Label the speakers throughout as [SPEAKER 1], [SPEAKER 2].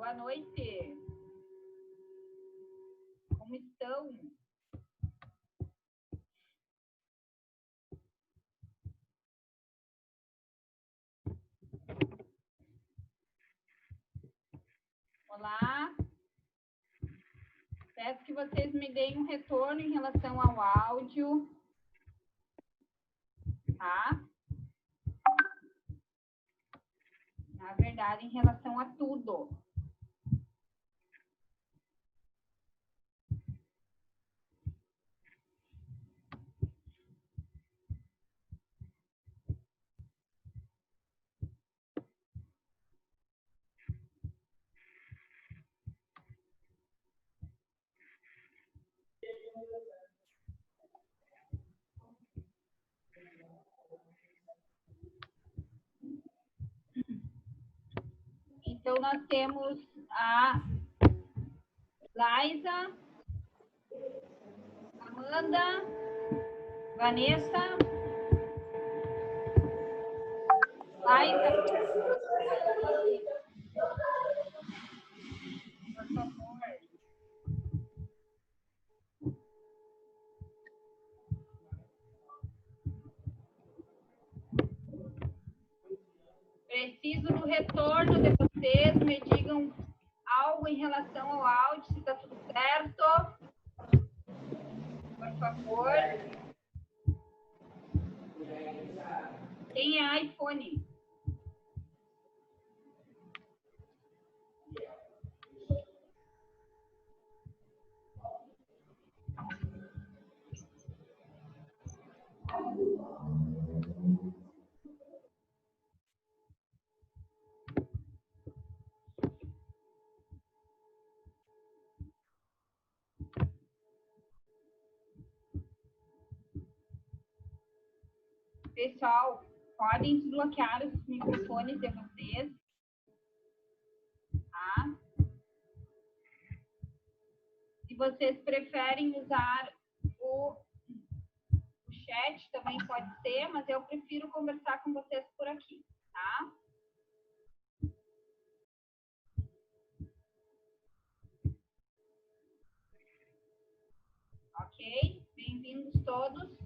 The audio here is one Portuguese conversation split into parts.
[SPEAKER 1] Boa noite. Como estão? Olá. Peço que vocês me deem um retorno em relação ao áudio. Tá? Na verdade, em relação a tudo. Então, nós temos a Laisa, Amanda, Vanessa, Laisa, por favor. Preciso do retorno de vocês, me digam algo em relação ao áudio, se está tudo certo. Por favor. Quem é iPhone? Pessoal, podem desbloquear os microfones de vocês. Tá? Se vocês preferem usar o chat, também pode ser, mas eu prefiro conversar com vocês por aqui, tá? Ok? Bem-vindos todos.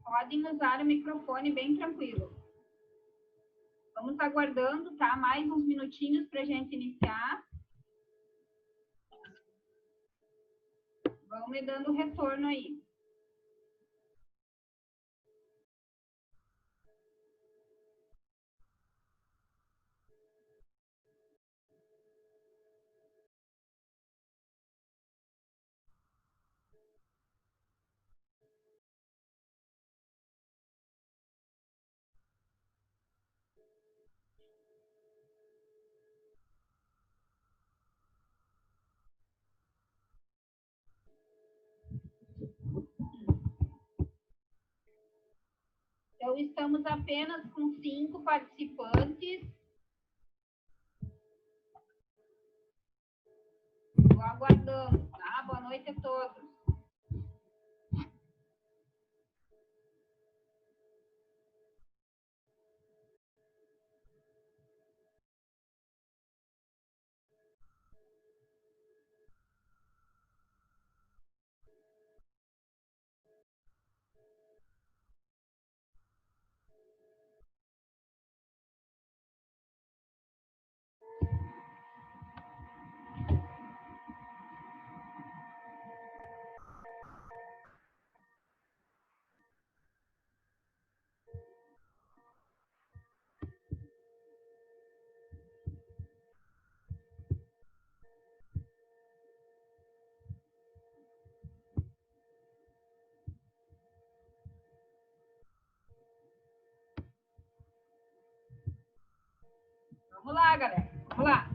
[SPEAKER 1] Podem usar o microfone bem tranquilo. Vamos aguardando, tá? Mais uns minutinhos para a gente iniciar. Vão me dando retorno aí. Então, estamos apenas com 5 participantes. Estou aguardando, tá? Boa noite a todos. Vamos lá, galera. Vamos lá.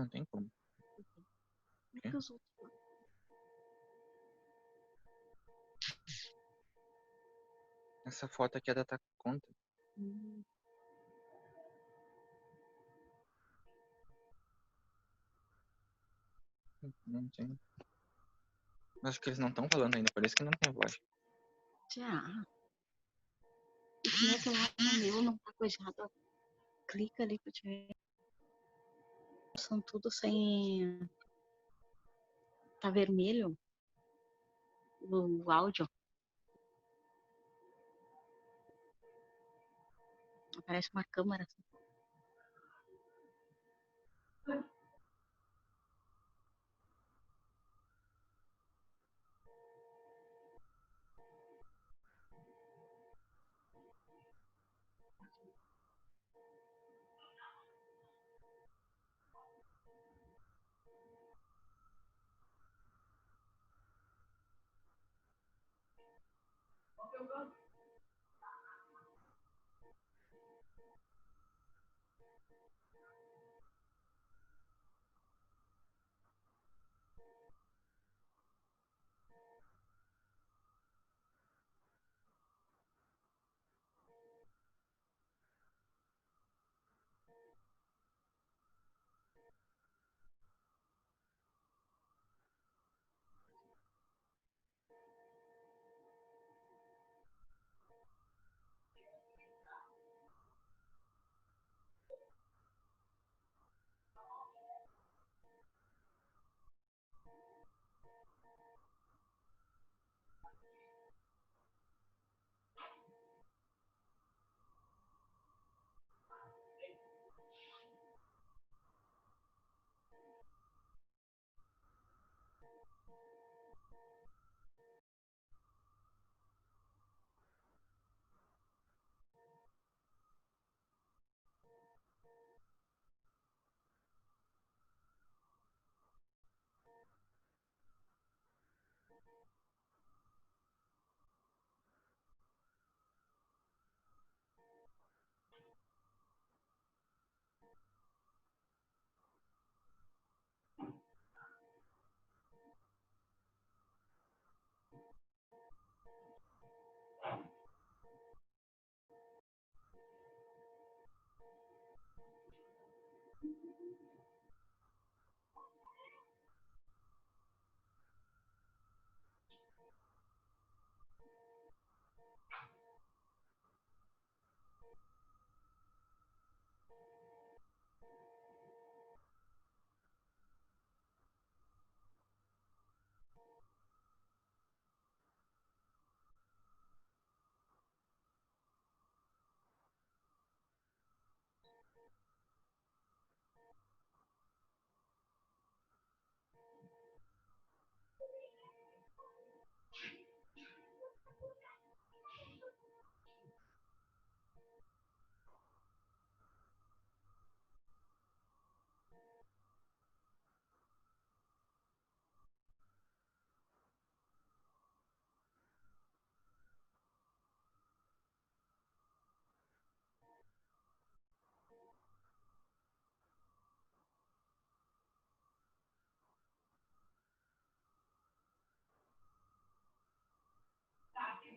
[SPEAKER 2] Não tem como.
[SPEAKER 3] Como é que os outros...
[SPEAKER 2] Essa foto aqui é da tua conta. Não tem. Acho que eles não estão falando ainda, por isso que não tem voz.
[SPEAKER 3] Já. E como é que lá no meu não tá coisado? Clica ali pra te ver. São tudo sem... Tá vermelho o áudio. Aparece uma câmera.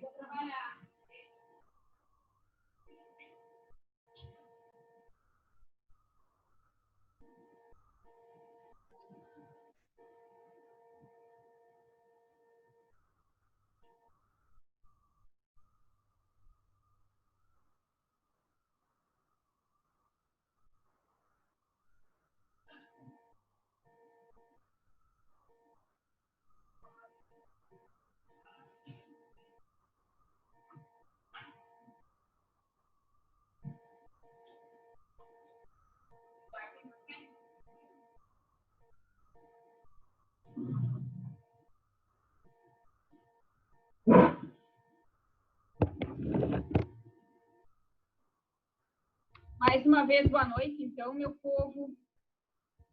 [SPEAKER 1] Vou trabalhar. Mais uma vez, boa noite, então, meu povo,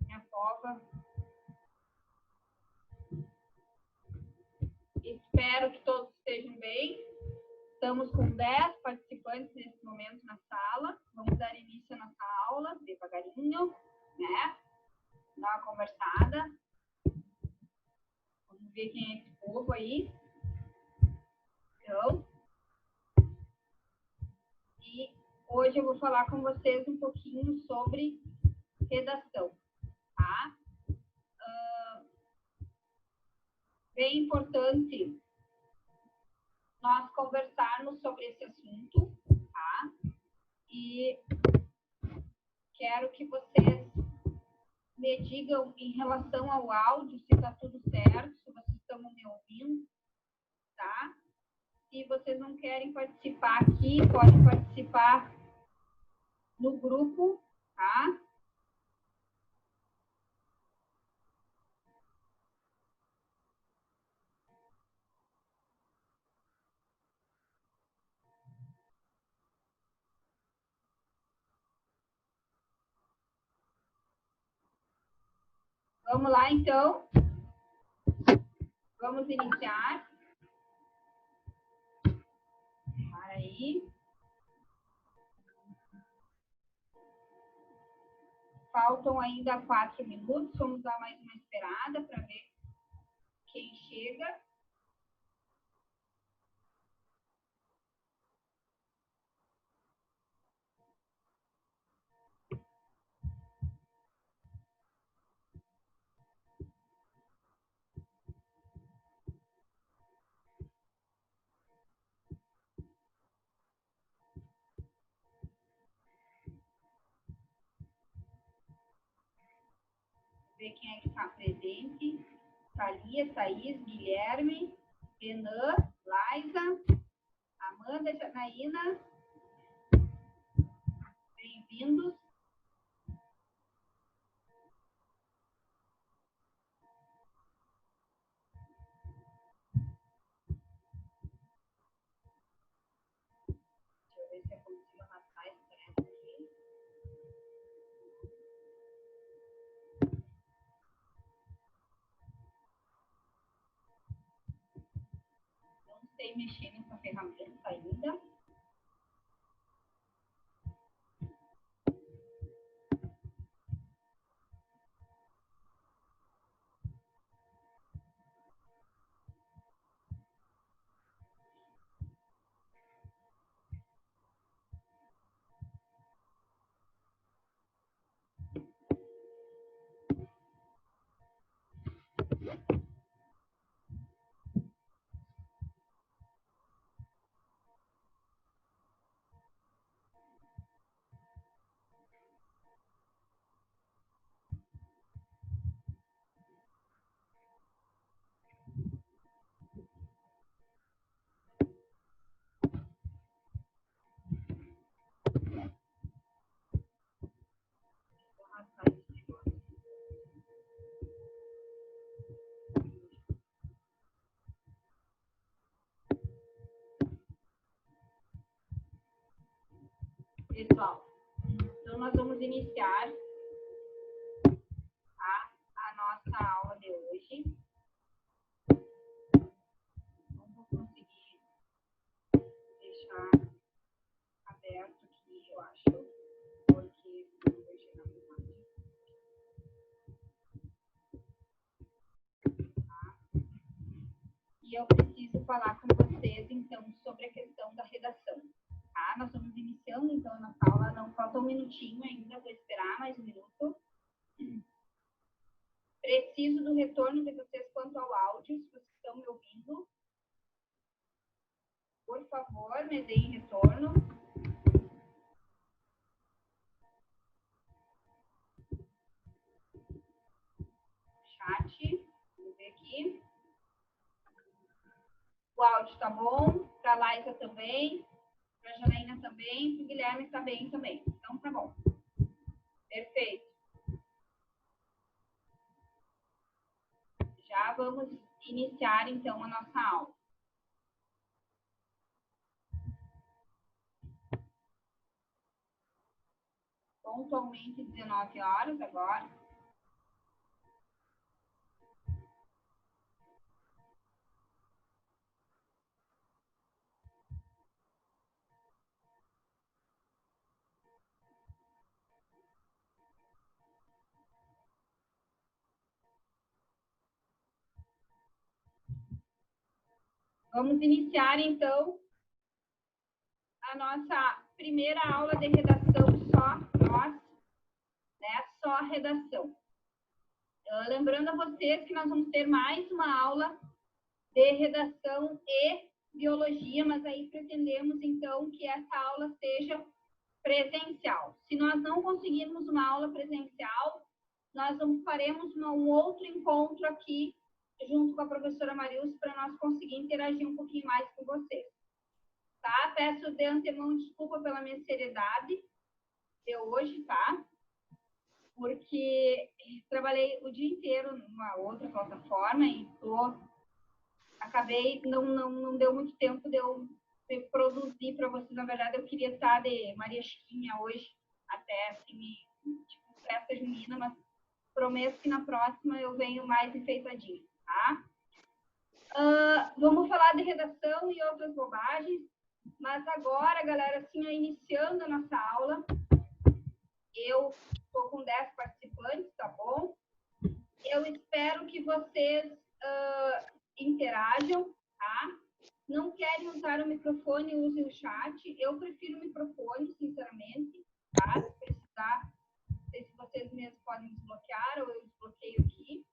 [SPEAKER 1] minha pova. Espero que todos estejam bem. Estamos com 10 participantes nesse momento na sala. Vamos dar início à nossa aula, devagarinho, né? aí? Então, e hoje eu vou falar com vocês um pouquinho sobre redação, tá? Bem importante nós conversarmos sobre esse assunto, tá? E quero que vocês me digam em relação ao áudio se está tudo certo, se vocês estão me ouvindo, tá? Se vocês não querem participar aqui, podem participar no grupo, tá? Vamos lá, então. Vamos iniciar. Para aí. Faltam ainda 4 minutos. Vamos dar mais uma esperada para ver quem chega. Ver quem é que está presente. Thalia, Thaís, Guilherme, Renan, Laisa, Amanda, Janaína. Bem-vindos. Deixa eu ver se eu consigo arrastar esse treco aqui. Não sei mexer nessa ferramenta ainda. Vou arrastar esse negócio. Pessoal, então nós vamos iniciar a nossa aula de hoje. Não vou conseguir deixar aberto aqui, eu acho, porque não vai chegar no imagem. Tá? E eu preciso falar com vocês, então, sobre a questão da redação. Tá? Nós estamos iniciando, então, a nossa aula. Não falta um minutinho ainda, vou esperar mais um minuto. Preciso do retorno de vocês quanto ao áudio, se vocês estão me ouvindo. Por favor, me deem retorno. Chat, vamos ver aqui. O áudio tá bom, para a Laisa também, para a Janaína também, para o Guilherme tá bem também. Então tá bom. Perfeito. Já vamos iniciar então a nossa aula. Pontualmente 19 horas agora. Vamos iniciar, então, a nossa primeira aula de redação só redação. Lembrando a vocês que nós vamos ter mais uma aula de redação e biologia, mas aí pretendemos, então, que essa aula seja presencial. Se nós não conseguirmos uma aula presencial, nós faremos um outro encontro aqui, junto com a professora Marilson, para nós conseguir interagir um pouquinho mais com vocês. Tá? Peço de antemão desculpa pela minha seriedade de hoje, tá? Porque trabalhei o dia inteiro numa outra plataforma e acabei, não deu muito tempo de eu produzir para vocês. Na verdade, eu queria estar de Maria Chiquinha hoje, até assim, tipo, festa junina, mas prometo que na próxima eu venho mais enfeitadinha, tá? Vamos falar de redação e outras bobagens, mas agora, galera, assim, iniciando a nossa aula, eu estou com 10 participantes, tá bom? Eu espero que vocês interajam, tá? Não querem usar o microfone, usem o chat. Eu prefiro o microfone, sinceramente, tá? Se precisar, não sei se vocês mesmos podem desbloquear ou eu desbloqueio aqui.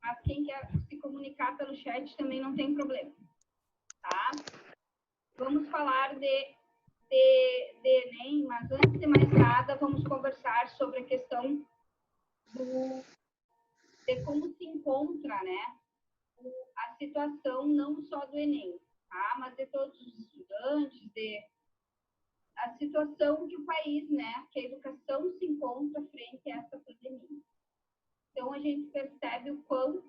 [SPEAKER 1] Mas quem quer se comunicar pelo chat também não tem problema, tá? Vamos falar de Enem, mas antes de mais nada, vamos conversar sobre a questão de como se encontra, né, a situação não só do Enem, tá? Mas de todos os estudantes, a situação que o país, né, que a educação se encontra frente a essa pandemia. Então, a gente percebe o quão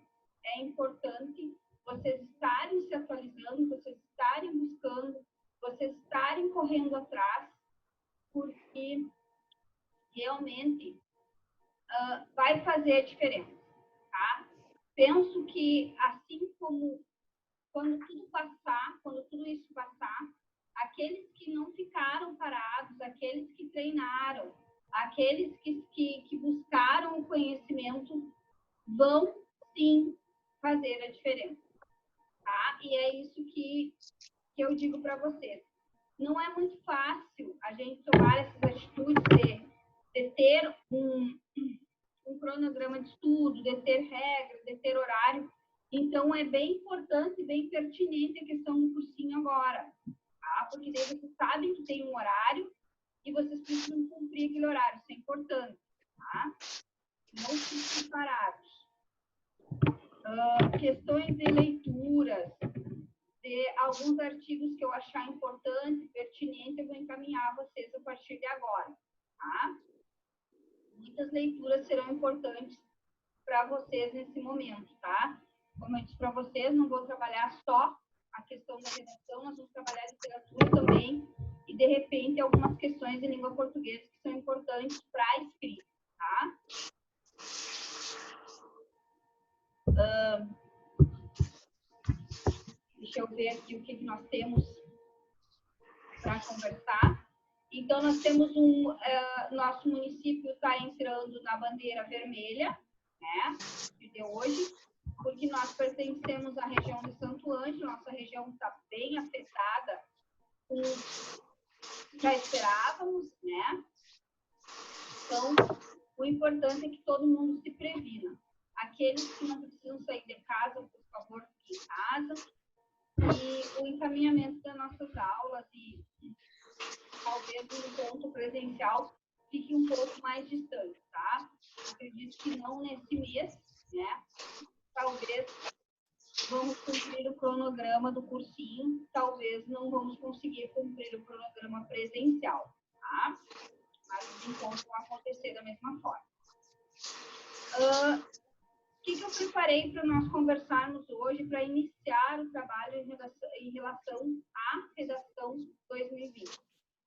[SPEAKER 1] é importante vocês estarem se atualizando, vocês estarem buscando, vocês estarem correndo atrás, porque realmente vai fazer a diferença, tá? Penso que, assim como quando tudo isso passar, aqueles que não ficaram parados, aqueles que treinaram, aqueles que buscaram o conhecimento, vão sim fazer a diferença, tá? E é isso que eu digo para vocês. Não é muito fácil a gente tomar essas atitudes de ter um cronograma de estudo, de ter regras, de ter horário. Então, é bem importante e bem pertinente a questão do cursinho agora, tá? Porque daí vocês sabem que tem um horário e vocês precisam cumprir aquele horário. Isso é importante, tá? Não fiquem parados. Questões de leituras, de alguns artigos que eu achar importante, pertinente, eu vou encaminhar a vocês a partir de agora, tá? Muitas leituras serão importantes para vocês nesse momento, tá? Como eu disse para vocês, não vou trabalhar só a questão da redação, nós vamos trabalhar literatura também e, de repente, algumas questões de língua portuguesa que são importantes para a escrita, tá? Deixa eu ver aqui o que nós temos para conversar. Então, nós temos nosso município está entrando na bandeira vermelha, né, de hoje, porque nós pertencemos à região de Santo Ângelo, nossa região está bem afetada, já esperávamos, né? Então, o importante é que todo mundo se previna. Aqueles que não precisam sair de casa, por favor, fiquem em casa. E o encaminhamento das nossas aulas e talvez o encontro presencial fique um pouco mais distante, tá? Acredito que não nesse mês, né? Talvez vamos cumprir o cronograma do cursinho, talvez não vamos conseguir cumprir o cronograma presencial, tá? Mas os encontros vão acontecer da mesma forma. O que eu preparei para nós conversarmos hoje para iniciar o trabalho em relação à redação 2020,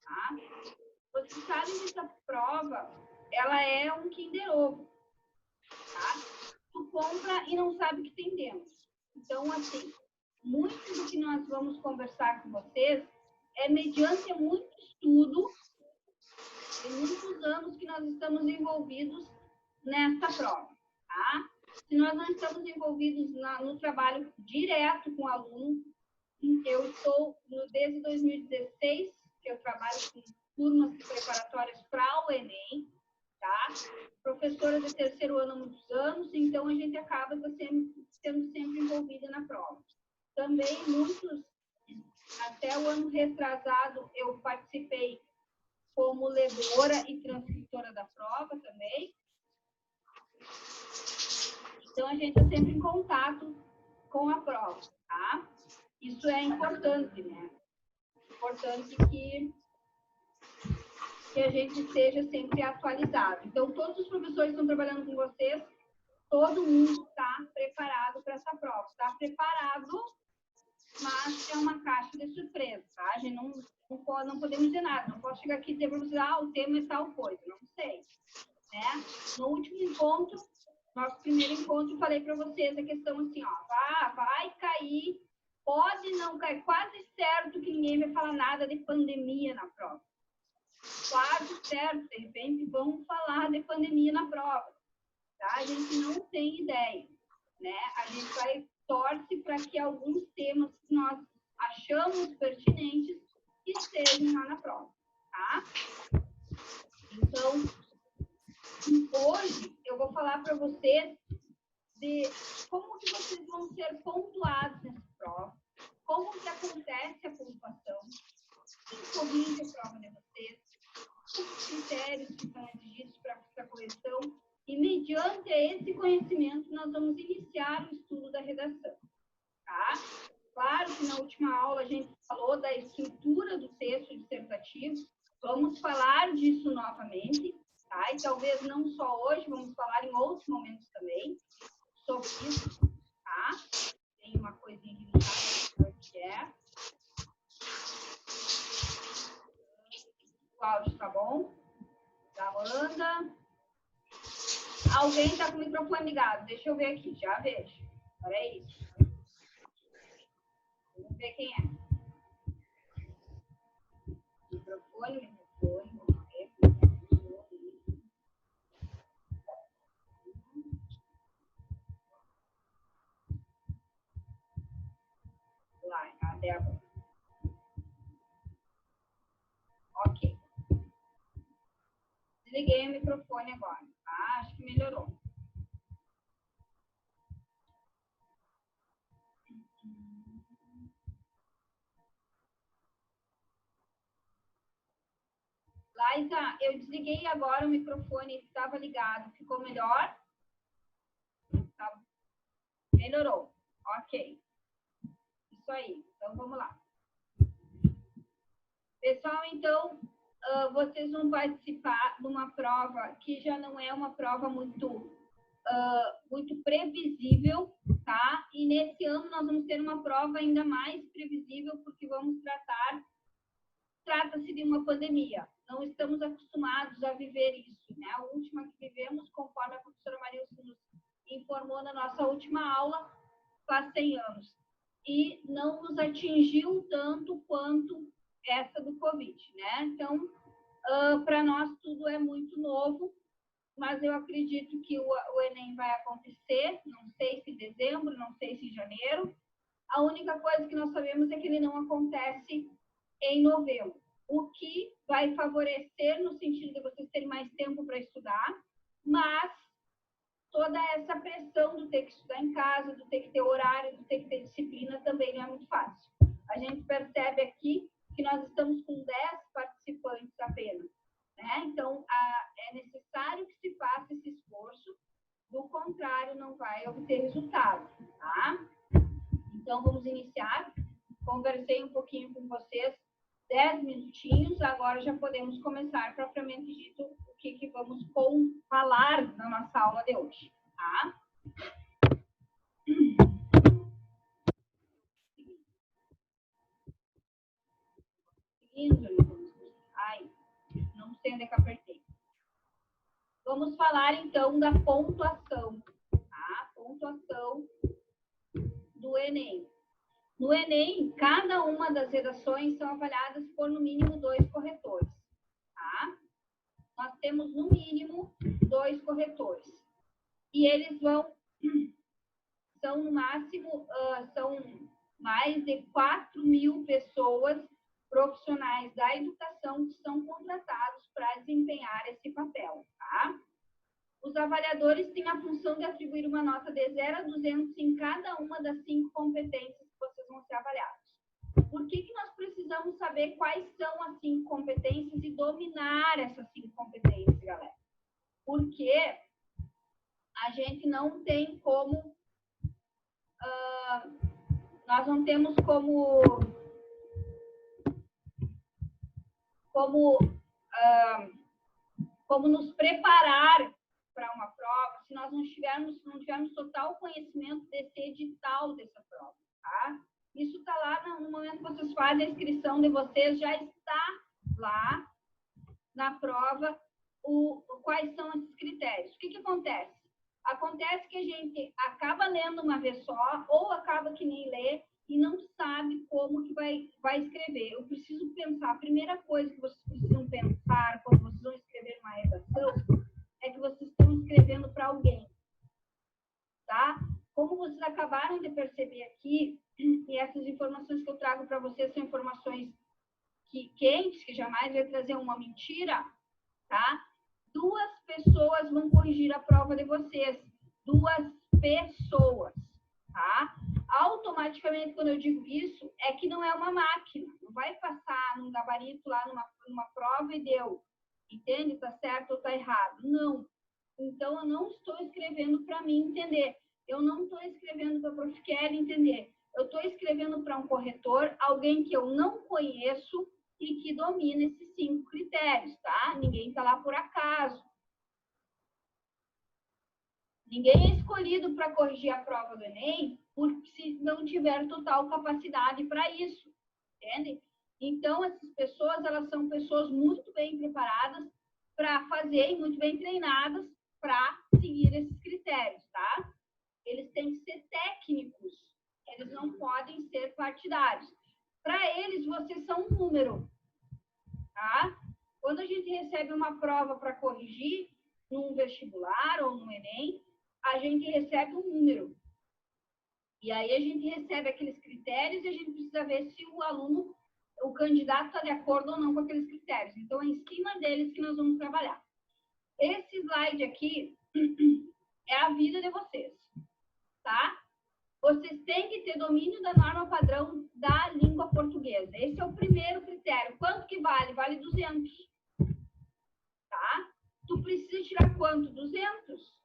[SPEAKER 1] tá? Vocês sabem que essa prova, ela é um Kinder Ovo, tá? Tu compra e não sabe o que tem dentro. Então, assim, muito do que nós vamos conversar com vocês é mediante muito estudo e muitos anos que nós estamos envolvidos nessa prova, tá? Se nós não estamos envolvidos no trabalho direto com o aluno, Eu estou, desde 2016, que eu trabalho com turmas preparatórias para o Enem, tá? Professora de terceiro ano há muitos anos, então a gente acaba sendo sempre envolvida na prova. Também muitos, até o ano retrasado, eu participei como ledora e transcritora da prova também. Então, a gente está sempre em contato com a prova, tá? Isso é importante, né? Importante que a gente esteja sempre atualizado. Então, todos os professores que estão trabalhando com vocês, todo mundo está preparado para essa prova. Está preparado, mas é uma caixa de surpresa, tá? A gente não podemos dizer nada. Não posso chegar aqui e dizer para vocês, o tema é tal coisa. Não sei, né? No último encontro, nosso primeiro encontro, eu falei para vocês a questão assim, vai cair, pode não cair, quase certo que ninguém vai falar nada de pandemia na prova. Quase certo, de repente vão falar de pandemia na prova, tá? A gente não tem ideia, né? A gente torce para que alguns temas que nós achamos pertinentes estejam lá na prova, tá? Então, hoje eu vou falar para vocês de como que vocês vão ser pontuados nessa prova, como que acontece a pontuação, quem corrige a prova de vocês, os critérios que são exigidos para a correção, e mediante esse conhecimento nós vamos iniciar o estudo da redação, tá? Claro que na última aula a gente falou da estrutura do texto dissertativo, vamos falar disso novamente, tá? E talvez não só hoje, vamos falar em outros momentos também sobre isso, tá? Tem uma coisinha aqui no chat que é. O áudio tá bom? Da Amanda. Alguém tá com o microfone ligado? Deixa eu ver aqui, já vejo. Peraí. Vamos ver quem é. Microfone. Vamos ver. Lá, a Débora. Ok. Desliguei o microfone agora, tá? Acho que melhorou. Laísa, eu desliguei agora o microfone que estava ligado. Ficou melhor? Tá. Melhorou. Ok. Isso aí. Então, vamos lá. Pessoal, então, vocês vão participar de uma prova que já não é uma prova muito previsível, tá? E nesse ano nós vamos ter uma prova ainda mais previsível, porque trata-se de uma pandemia. Não estamos acostumados a viver isso, né? A última que vivemos, conforme a professora Marilson nos informou na nossa última aula, faz 100 anos. E não nos atingiu tanto quanto essa do Covid, né? Então, para nós tudo é muito novo, mas eu acredito que o Enem vai acontecer, não sei se em dezembro, não sei se em janeiro. A única coisa que nós sabemos é que ele não acontece em novembro, o que vai favorecer no sentido de vocês terem mais tempo para estudar, mas toda essa pressão do ter que estudar em casa, do ter que ter horário, do ter que ter disciplina, também não é muito fácil. A gente percebe aqui que nós estamos com 10 participantes apenas, né? Então, é necessário que se faça esse esforço, do contrário, não vai obter resultado, tá? Então, vamos iniciar. Conversei um pouquinho com vocês, 10 minutinhos, agora já podemos começar propriamente dito o que vamos falar na nossa aula de hoje, tá? Ai, não sei onde é que apertei. Vamos falar, então, da pontuação, tá? Pontuação do Enem. No Enem, cada uma das redações são avaliadas por, no mínimo, 2 corretores, tá? Nós temos, no mínimo, 2 corretores. E eles são, no máximo, são mais de 4.000 pessoas profissionais da educação que são contratados para desempenhar esse papel, tá? Os avaliadores têm a função de atribuir uma nota de 0 a 200 em cada uma das 5 competências que vocês vão ser avaliados. Por que nós precisamos saber quais são as 5 competências e dominar essas 5 competências, galera? Porque a gente não tem como... nós não temos como nos preparar para uma prova se nós não tivermos total conhecimento desse edital dessa prova, tá? Isso está lá no momento que vocês fazem a inscrição de vocês, já está lá na prova quais são esses critérios. O que acontece? Acontece que a gente acaba lendo uma vez só, ou acaba que nem lê, e não sabe como que vai escrever. Eu preciso pensar, a primeira coisa que vocês precisam pensar quando vocês vão escrever uma redação é que vocês estão escrevendo para alguém, tá? Como vocês acabaram de perceber aqui, e essas informações que eu trago para vocês são informações quentes, que jamais vai trazer uma mentira, tá? 2 pessoas vão corrigir a prova de vocês. 2 pessoas, tá? Automaticamente, quando eu digo isso, é que não é uma máquina. Não vai passar num gabarito lá numa prova e deu. Entende? Tá certo ou tá errado? Não. Então, eu não estou escrevendo para mim entender. Eu não estou escrevendo para a Prof. Kelly entender. Eu estou escrevendo para um corretor, alguém que eu não conheço e que domina esses 5 critérios, tá? Ninguém está lá por acaso. Ninguém é escolhido para corrigir a prova do Enem se não tiver total capacidade para isso, entende? Então, essas pessoas, elas são pessoas muito bem preparadas para fazer e muito bem treinadas para seguir esses critérios, tá? Eles têm que ser técnicos, eles não podem ser partidários. Para eles, vocês são um número, tá? Quando a gente recebe uma prova para corrigir, num vestibular ou no Enem, a gente recebe um número. E aí a gente recebe aqueles critérios e a gente precisa ver se o aluno, o candidato está de acordo ou não com aqueles critérios. Então, é em cima deles que nós vamos trabalhar. Esse slide aqui é a vida de vocês, tá? Vocês têm que ter domínio da norma padrão da língua portuguesa. Esse é o primeiro critério. Quanto que vale? Vale 200. Tá? Tu precisa tirar quanto? 200.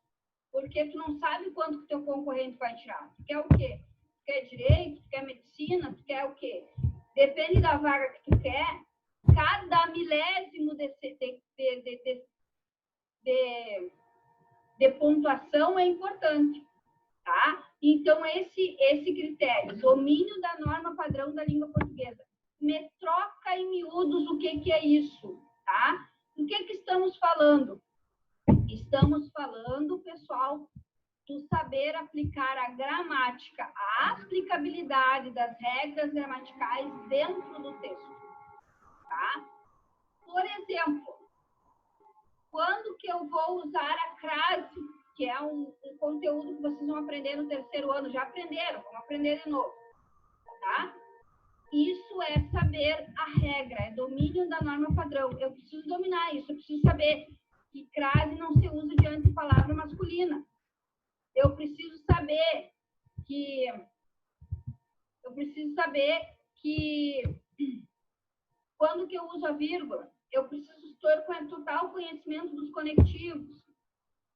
[SPEAKER 1] Porque tu não sabe quanto que teu concorrente vai tirar. Tu quer o quê? Tu quer direito? Tu quer medicina? Tu quer o quê? Depende da vaga que tu quer. Cada milésimo de pontuação é importante. Tá? Então, esse critério, domínio da norma padrão da língua portuguesa. Me troca em miúdos o que é isso, tá? Do que estamos falando? Estamos falando, pessoal, do saber aplicar a gramática, a aplicabilidade das regras gramaticais dentro do texto, tá? Por exemplo, quando que eu vou usar a crase, que é um conteúdo que vocês vão aprender no 3º ano, já aprenderam, vamos aprender de novo, tá? Isso é saber a regra, é domínio da norma padrão. Eu preciso dominar isso, eu preciso saber que crase não se usa diante de palavra masculina. Eu preciso saber que quando que eu uso a vírgula, eu preciso ter total conhecimento dos conectivos,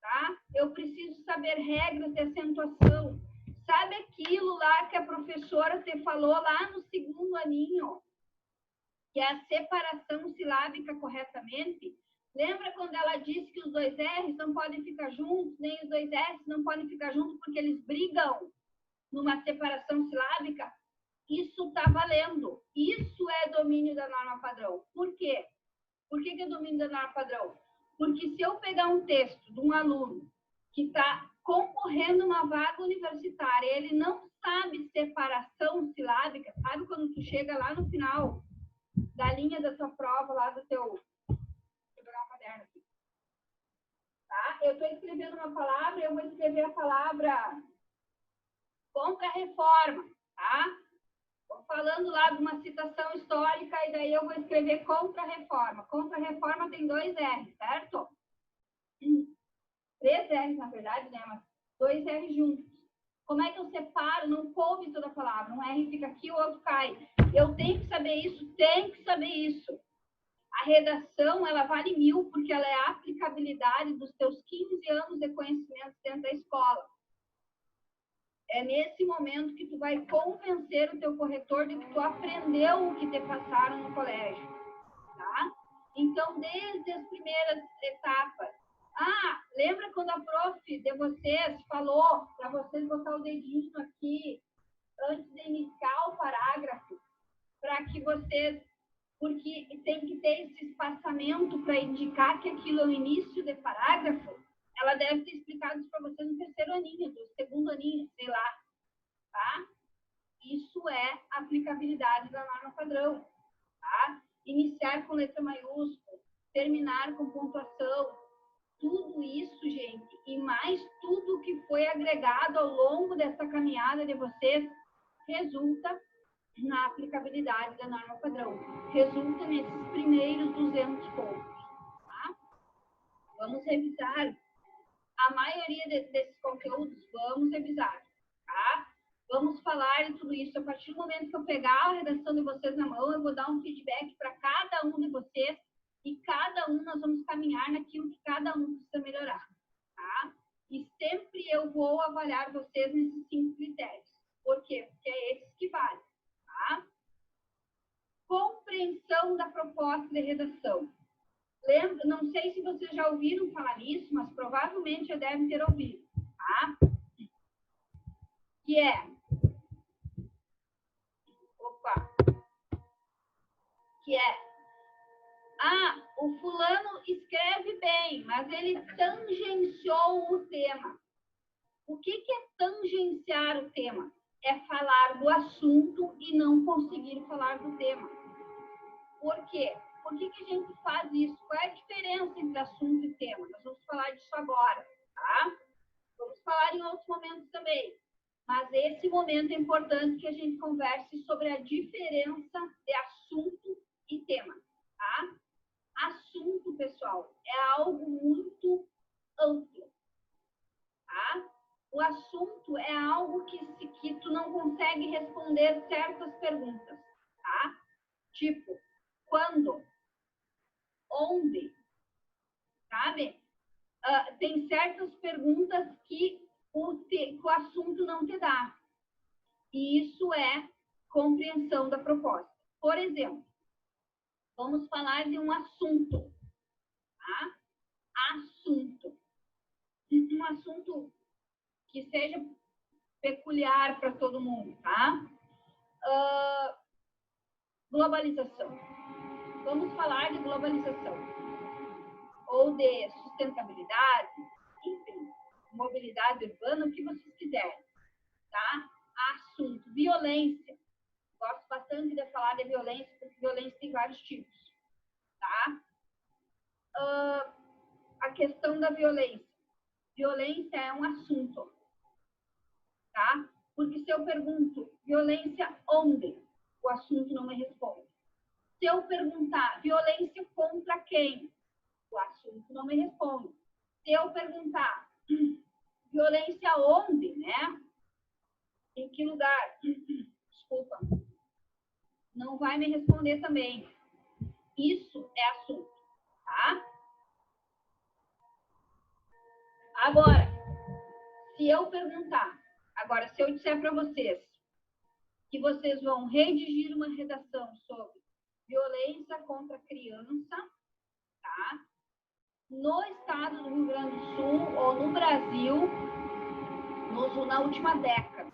[SPEAKER 1] tá? Eu preciso saber regras de acentuação. Sabe aquilo lá que a professora te falou lá no 2º aninho? Que é a separação silábica corretamente? Lembra quando ela disse que os 2 R's não podem ficar juntos, nem os 2 S's não podem ficar juntos porque eles brigam numa separação silábica? Isso está valendo. Isso é domínio da norma padrão. Por quê? Por que é domínio da norma padrão? Porque se eu pegar um texto de um aluno que está concorrendo a uma vaga universitária, ele não sabe separação silábica, sabe quando tu chega lá no final da linha da tua prova, lá do teu... Deixa eu pegar um caderno aqui. Tá? Eu estou escrevendo uma palavra, eu vou escrever a palavra contra-reforma, tá? falando lá de uma citação histórica, e daí eu vou escrever contra-reforma. Contra-reforma tem 2 R, certo? 3 R's, na verdade, né? Mas 2 R juntos. Como é que eu separo? Não coube toda a palavra. Um R fica aqui, o outro cai. Eu tenho que saber isso, tenho que saber isso. A redação, ela vale 1000, porque ela é a aplicabilidade dos teus 15 anos de conhecimento dentro da escola. É nesse momento que tu vai convencer o teu corretor de que tu aprendeu o que te passaram no colégio, tá? Então, desde as primeiras etapas. Lembra quando a prof de vocês falou para vocês botar o dedinho aqui antes de iniciar o parágrafo, para que vocês, porque tem que ter esse espaçamento para indicar que aquilo é o início de parágrafo. Ela deve ter explicado isso para vocês no 3º aninho, do 2º aninho, sei lá, tá? Isso é aplicabilidade da norma padrão, tá? Iniciar com letra maiúscula, terminar com pontuação, tudo isso, gente, e mais tudo que foi agregado ao longo dessa caminhada de vocês, resulta na aplicabilidade da norma padrão. Resulta nesses primeiros 200 pontos, tá? Vamos revisar a maioria desses conteúdos, vamos revisar, tá? Vamos falar de tudo isso. A partir do momento que eu pegar a redação de vocês na mão, eu vou dar um feedback para cada um de vocês e cada um nós vamos caminhar naquilo que cada um precisa melhorar, tá? E sempre eu vou avaliar vocês nesses 5 critérios. Por quê? Porque é esses que valem, tá? Compreensão da proposta de redação. Lembra, não sei se vocês já ouviram falar nisso, mas provavelmente já devem ter ouvido, tá? Que é... o fulano escreve bem, mas ele tangenciou o tema. O que é tangenciar o tema? É falar do assunto e não conseguir falar do tema. Por quê? Por que a gente faz isso? Qual é a diferença entre assunto e tema? Nós vamos falar disso agora, tá? Vamos falar em outros momentos também. Mas esse momento é importante que a gente converse sobre a diferença de assunto e tema, tá? Assunto, pessoal, é algo muito amplo, tá? O assunto é algo que tu não consegue responder certas perguntas, tá? Tipo, quando, onde, sabe? Tem certas perguntas que o assunto não te dá. E isso é compreensão da proposta. Por exemplo, vamos falar de um assunto, tá? Assunto. Um assunto que seja peculiar para todo mundo, tá? Globalização. Vamos falar de globalização. Ou de sustentabilidade, enfim, mobilidade urbana, o que vocês quiserem, tá? Assunto. Violência. Gosto bastante de falar de violência, porque violência tem vários tipos, tá? A questão da violência. Violência é um assunto, tá? Porque se eu pergunto violência onde, o assunto não me responde. Se eu perguntar violência contra quem, o assunto não me responde. Se eu perguntar violência onde, né? Em que lugar? Desculpa. Não vai me responder também. Isso é assunto, tá? Agora, se eu disser para vocês que vocês vão redigir uma redação sobre violência contra criança, tá? No estado do Rio Grande do Sul ou no Brasil, na última década,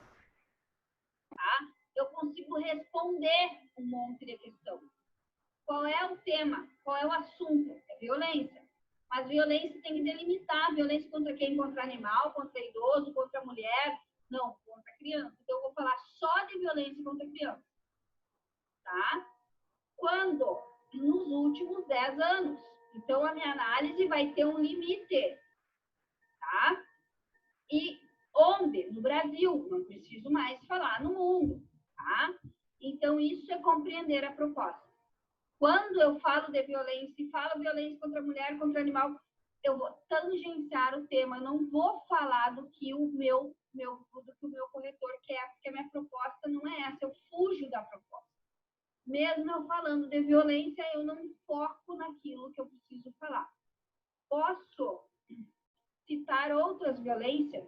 [SPEAKER 1] tá? Eu consigo responder um monte de questão. Qual é o tema? Qual é o assunto? É violência. Mas violência tem que delimitar. Violência contra quem? Contra animal, contra idoso, contra mulher? Não, contra criança. Então, eu vou falar só de violência contra criança. Tá? Quando? Nos últimos 10 anos. Então, a minha análise vai ter um limite. Tá? E onde? No Brasil. Não preciso mais falar no mundo. Tá? Então, isso é compreender a proposta. Quando eu falo de violência e falo violência contra a mulher, contra o animal, eu vou tangenciar o tema, eu não vou falar do que o meu corretor quer, porque a minha proposta não é essa, eu fujo da proposta. Mesmo eu falando de violência, eu não foco naquilo que eu preciso falar. Posso citar outras violências?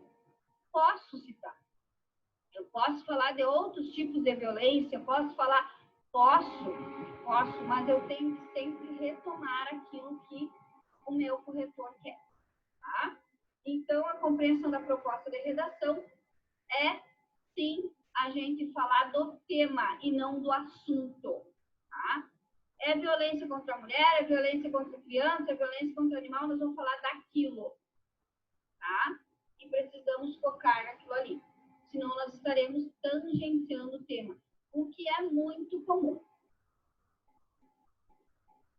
[SPEAKER 1] Posso citar. Eu posso falar de outros tipos de violência, posso, mas eu tenho que sempre retomar aquilo que o meu corretor quer, tá? Então, a compreensão da proposta de redação é, sim, a gente falar do tema e não do assunto, tá? É violência contra a mulher, é violência contra a criança, é violência contra o animal, nós vamos falar daquilo, tá? E precisamos focar naquilo ali. Senão nós estaremos tangenciando o tema, o que é muito comum.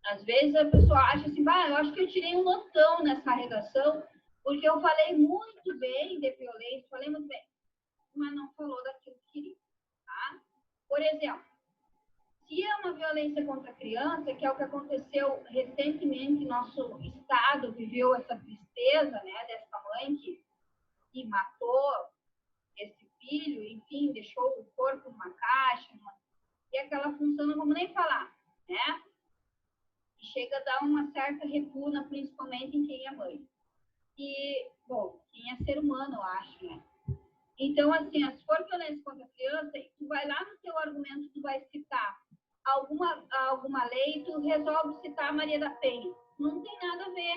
[SPEAKER 1] Às vezes a pessoa acha assim, eu acho que eu tirei um notão nessa redação, porque eu falei muito bem de violência, falei muito bem, mas não falou daquilo que queria, tá? Por exemplo, se é uma violência contra a criança, que é o que aconteceu recentemente, nosso estado viveu essa tristeza, né, dessa mãe que matou esse filho, enfim, deixou o corpo numa caixa, e aquela função não vamos nem falar, né? E chega a dar uma certa repugna, principalmente em quem é mãe. E, bom, quem é ser humano, eu acho, né? Então, assim, se for violência contra a criança, tu vai lá no teu argumento, tu vai citar alguma lei, tu resolve citar a Maria da Penha. Não tem nada a ver,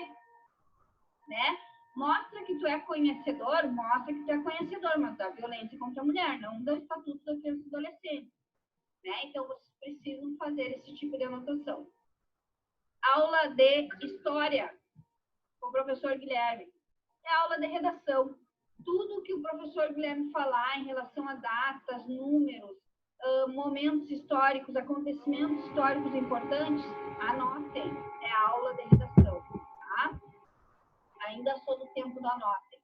[SPEAKER 1] né? Mostra que tu é conhecedor, mas da violência contra a mulher, não do Estatuto da Criança e Adolescente, né? Então, vocês precisam fazer esse tipo de anotação. Aula de História, com o professor Guilherme. É aula de redação. Tudo que o professor Guilherme falar em relação a datas, números, momentos históricos, acontecimentos históricos importantes, anotem. É a aula de redação, tá? Ainda sou do tempo do anotem.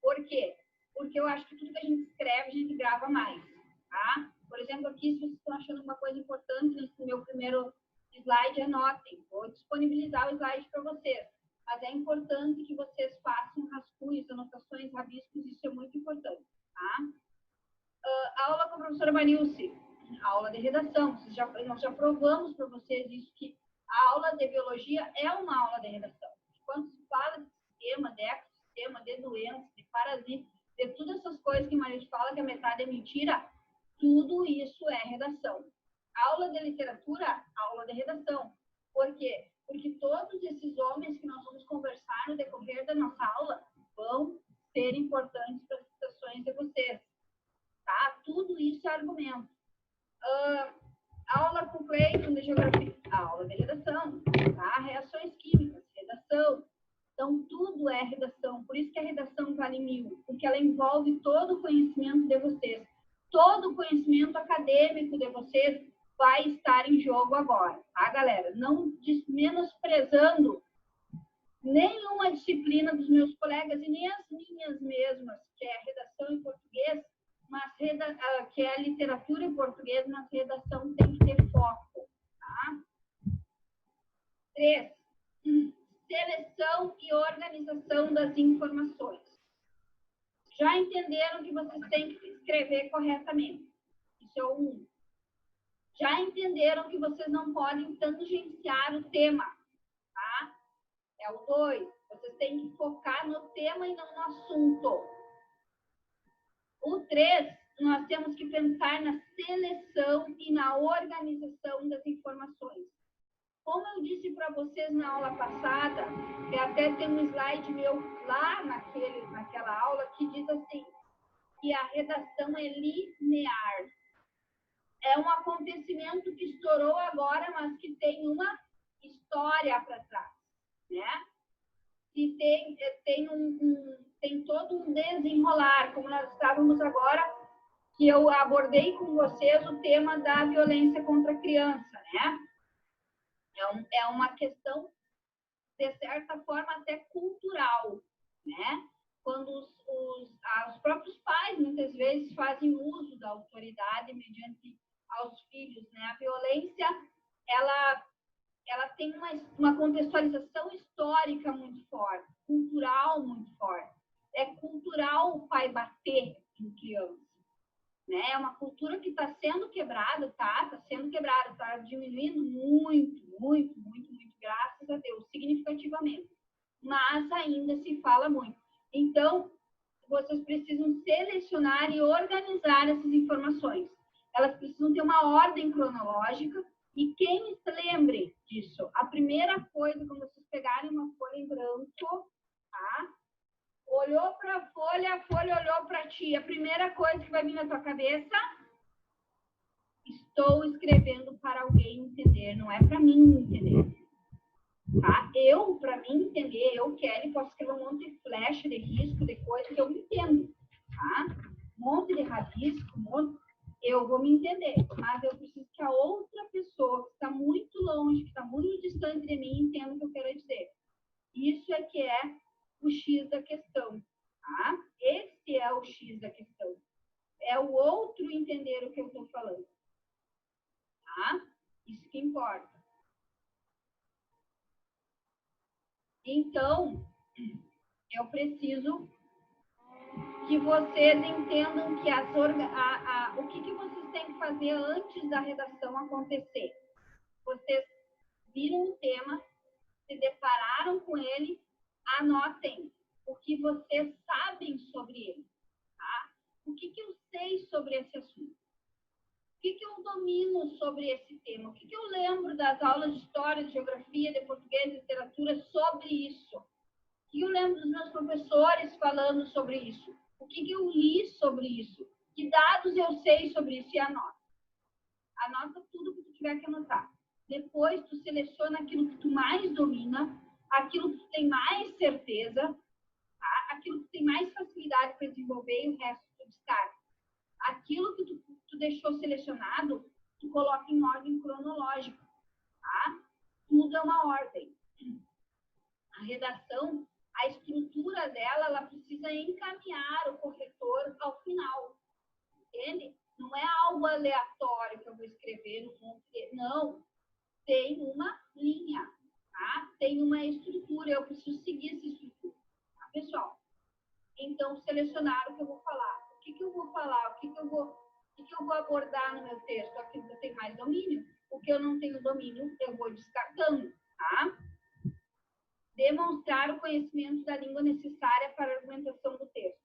[SPEAKER 1] Por quê? Porque eu acho que tudo que a gente escreve, a gente grava mais, tá? Por exemplo, aqui, se vocês estão achando uma coisa importante nesse meu primeiro slide, anotem. Vou disponibilizar o slide para vocês. Mas é importante que vocês façam rascunhos, anotações, rabiscos, isso é muito importante, tá? Aula com a professora Marilce, aula de redação. Nós já provamos para vocês isso, que a aula de biologia é uma aula de redação. Quando se fala de sistema, de ecossistema, de doença, de parasita, de todas essas coisas que a Marilce fala que a metade é mentira, tudo isso é redação. Aula de literatura, aula de redação. Por quê? Porque todos esses homens que nós vamos conversar no decorrer da nossa aula vão ser importantes para as citações de vocês. Tá? Tudo isso é argumento. Aula com Cleiton de geografia, aula de redação. Tá? Reações químicas, redação. Então, tudo é redação. Por isso que a redação vale 1000, porque ela envolve todo o conhecimento de vocês. Todo o conhecimento acadêmico de vocês vai estar em jogo agora, tá, galera? Não menosprezando nenhuma disciplina dos meus colegas e nem as minhas mesmas, que é redação em português, mas que é literatura em português, mas redação tem que ter foco, tá? 3. Seleção e organização das informações. Já entenderam que vocês têm que escrever corretamente? Isso é o 1. Já entenderam que vocês não podem tangenciar o tema, tá? É o 2. Vocês têm que focar no tema e não no assunto. O 3, nós temos que pensar na seleção e na organização das informações. Como eu disse para vocês na aula passada, que até tem um slide meu lá naquela aula que diz assim, que a redação é linear. É um acontecimento que estourou agora, mas que tem uma história para trás, né? E tem todo um desenrolar, como nós estávamos agora, que eu abordei com vocês o tema da violência contra a criança, né? É uma questão, de certa forma, até cultural, né? Quando os próprios pais, muitas vezes, fazem uso da autoridade mediante aos filhos, né? A violência, ela tem uma contextualização histórica muito forte, cultural muito forte. É cultural o pai bater em criança, né? É uma cultura que está sendo quebrada, está sendo quebrada, está diminuindo muito, graças a Deus, significativamente. Mas ainda se fala muito. Então, vocês precisam selecionar e organizar essas informações. Elas precisam ter uma ordem cronológica. E quem se lembre disso? A primeira coisa, quando vocês pegarem uma folha em branco, tá? Olhou para a folha olhou para ti. A primeira coisa que vai vir na tua cabeça: estou escrevendo para alguém entender, não é para mim entender. Tá? Para mim entender, eu quero, posso escrever um monte de flecha, de risco, de coisa que eu me entendo. Tá? Um monte de rabisco, eu vou me entender, mas eu preciso que a outra pessoa que está muito longe, que está muito distante de mim, entenda o que eu quero dizer. Isso é que é o X da questão. Tá? Esse é o X da questão. É o outro entender o que eu estou falando. Tá? Isso que importa. Então, eu preciso que vocês entendam que o que vocês têm que fazer antes da redação acontecer. Vocês viram o tema, se depararam com ele, anotem o que vocês sabem sobre ele. Tá? O que eu sei sobre esse assunto? O que eu domino sobre esse tema? O que eu lembro das aulas de história, de geografia, de português, de literatura sobre isso? O que eu lembro dos meus professores falando sobre isso? O que eu li sobre isso? Que dados eu sei sobre isso? E anota. Anota tudo que tu tiver que anotar. Depois, tu seleciona aquilo que tu mais domina, aquilo que tu tem mais certeza, tá? Aquilo que tu tem mais facilidade para desenvolver e o resto tu descarta. Aquilo que tu deixou selecionado, tu coloca em ordem cronológica, tá? Tudo é uma ordem. A redação, a estrutura dela, ela precisa encaminhar o corretor ao final, entende? Não é algo aleatório que eu vou escrever no ponto de... Não, tem uma linha, tá? Tem uma estrutura, eu preciso seguir essa estrutura, tá, pessoal? Então, selecionar o que eu vou falar. O que eu vou falar? O que eu vou abordar no meu texto? Aquilo que eu tenho mais domínio. O que eu não tenho domínio, eu vou descartando, tá? Demonstrar o conhecimento da língua necessária para a argumentação do texto.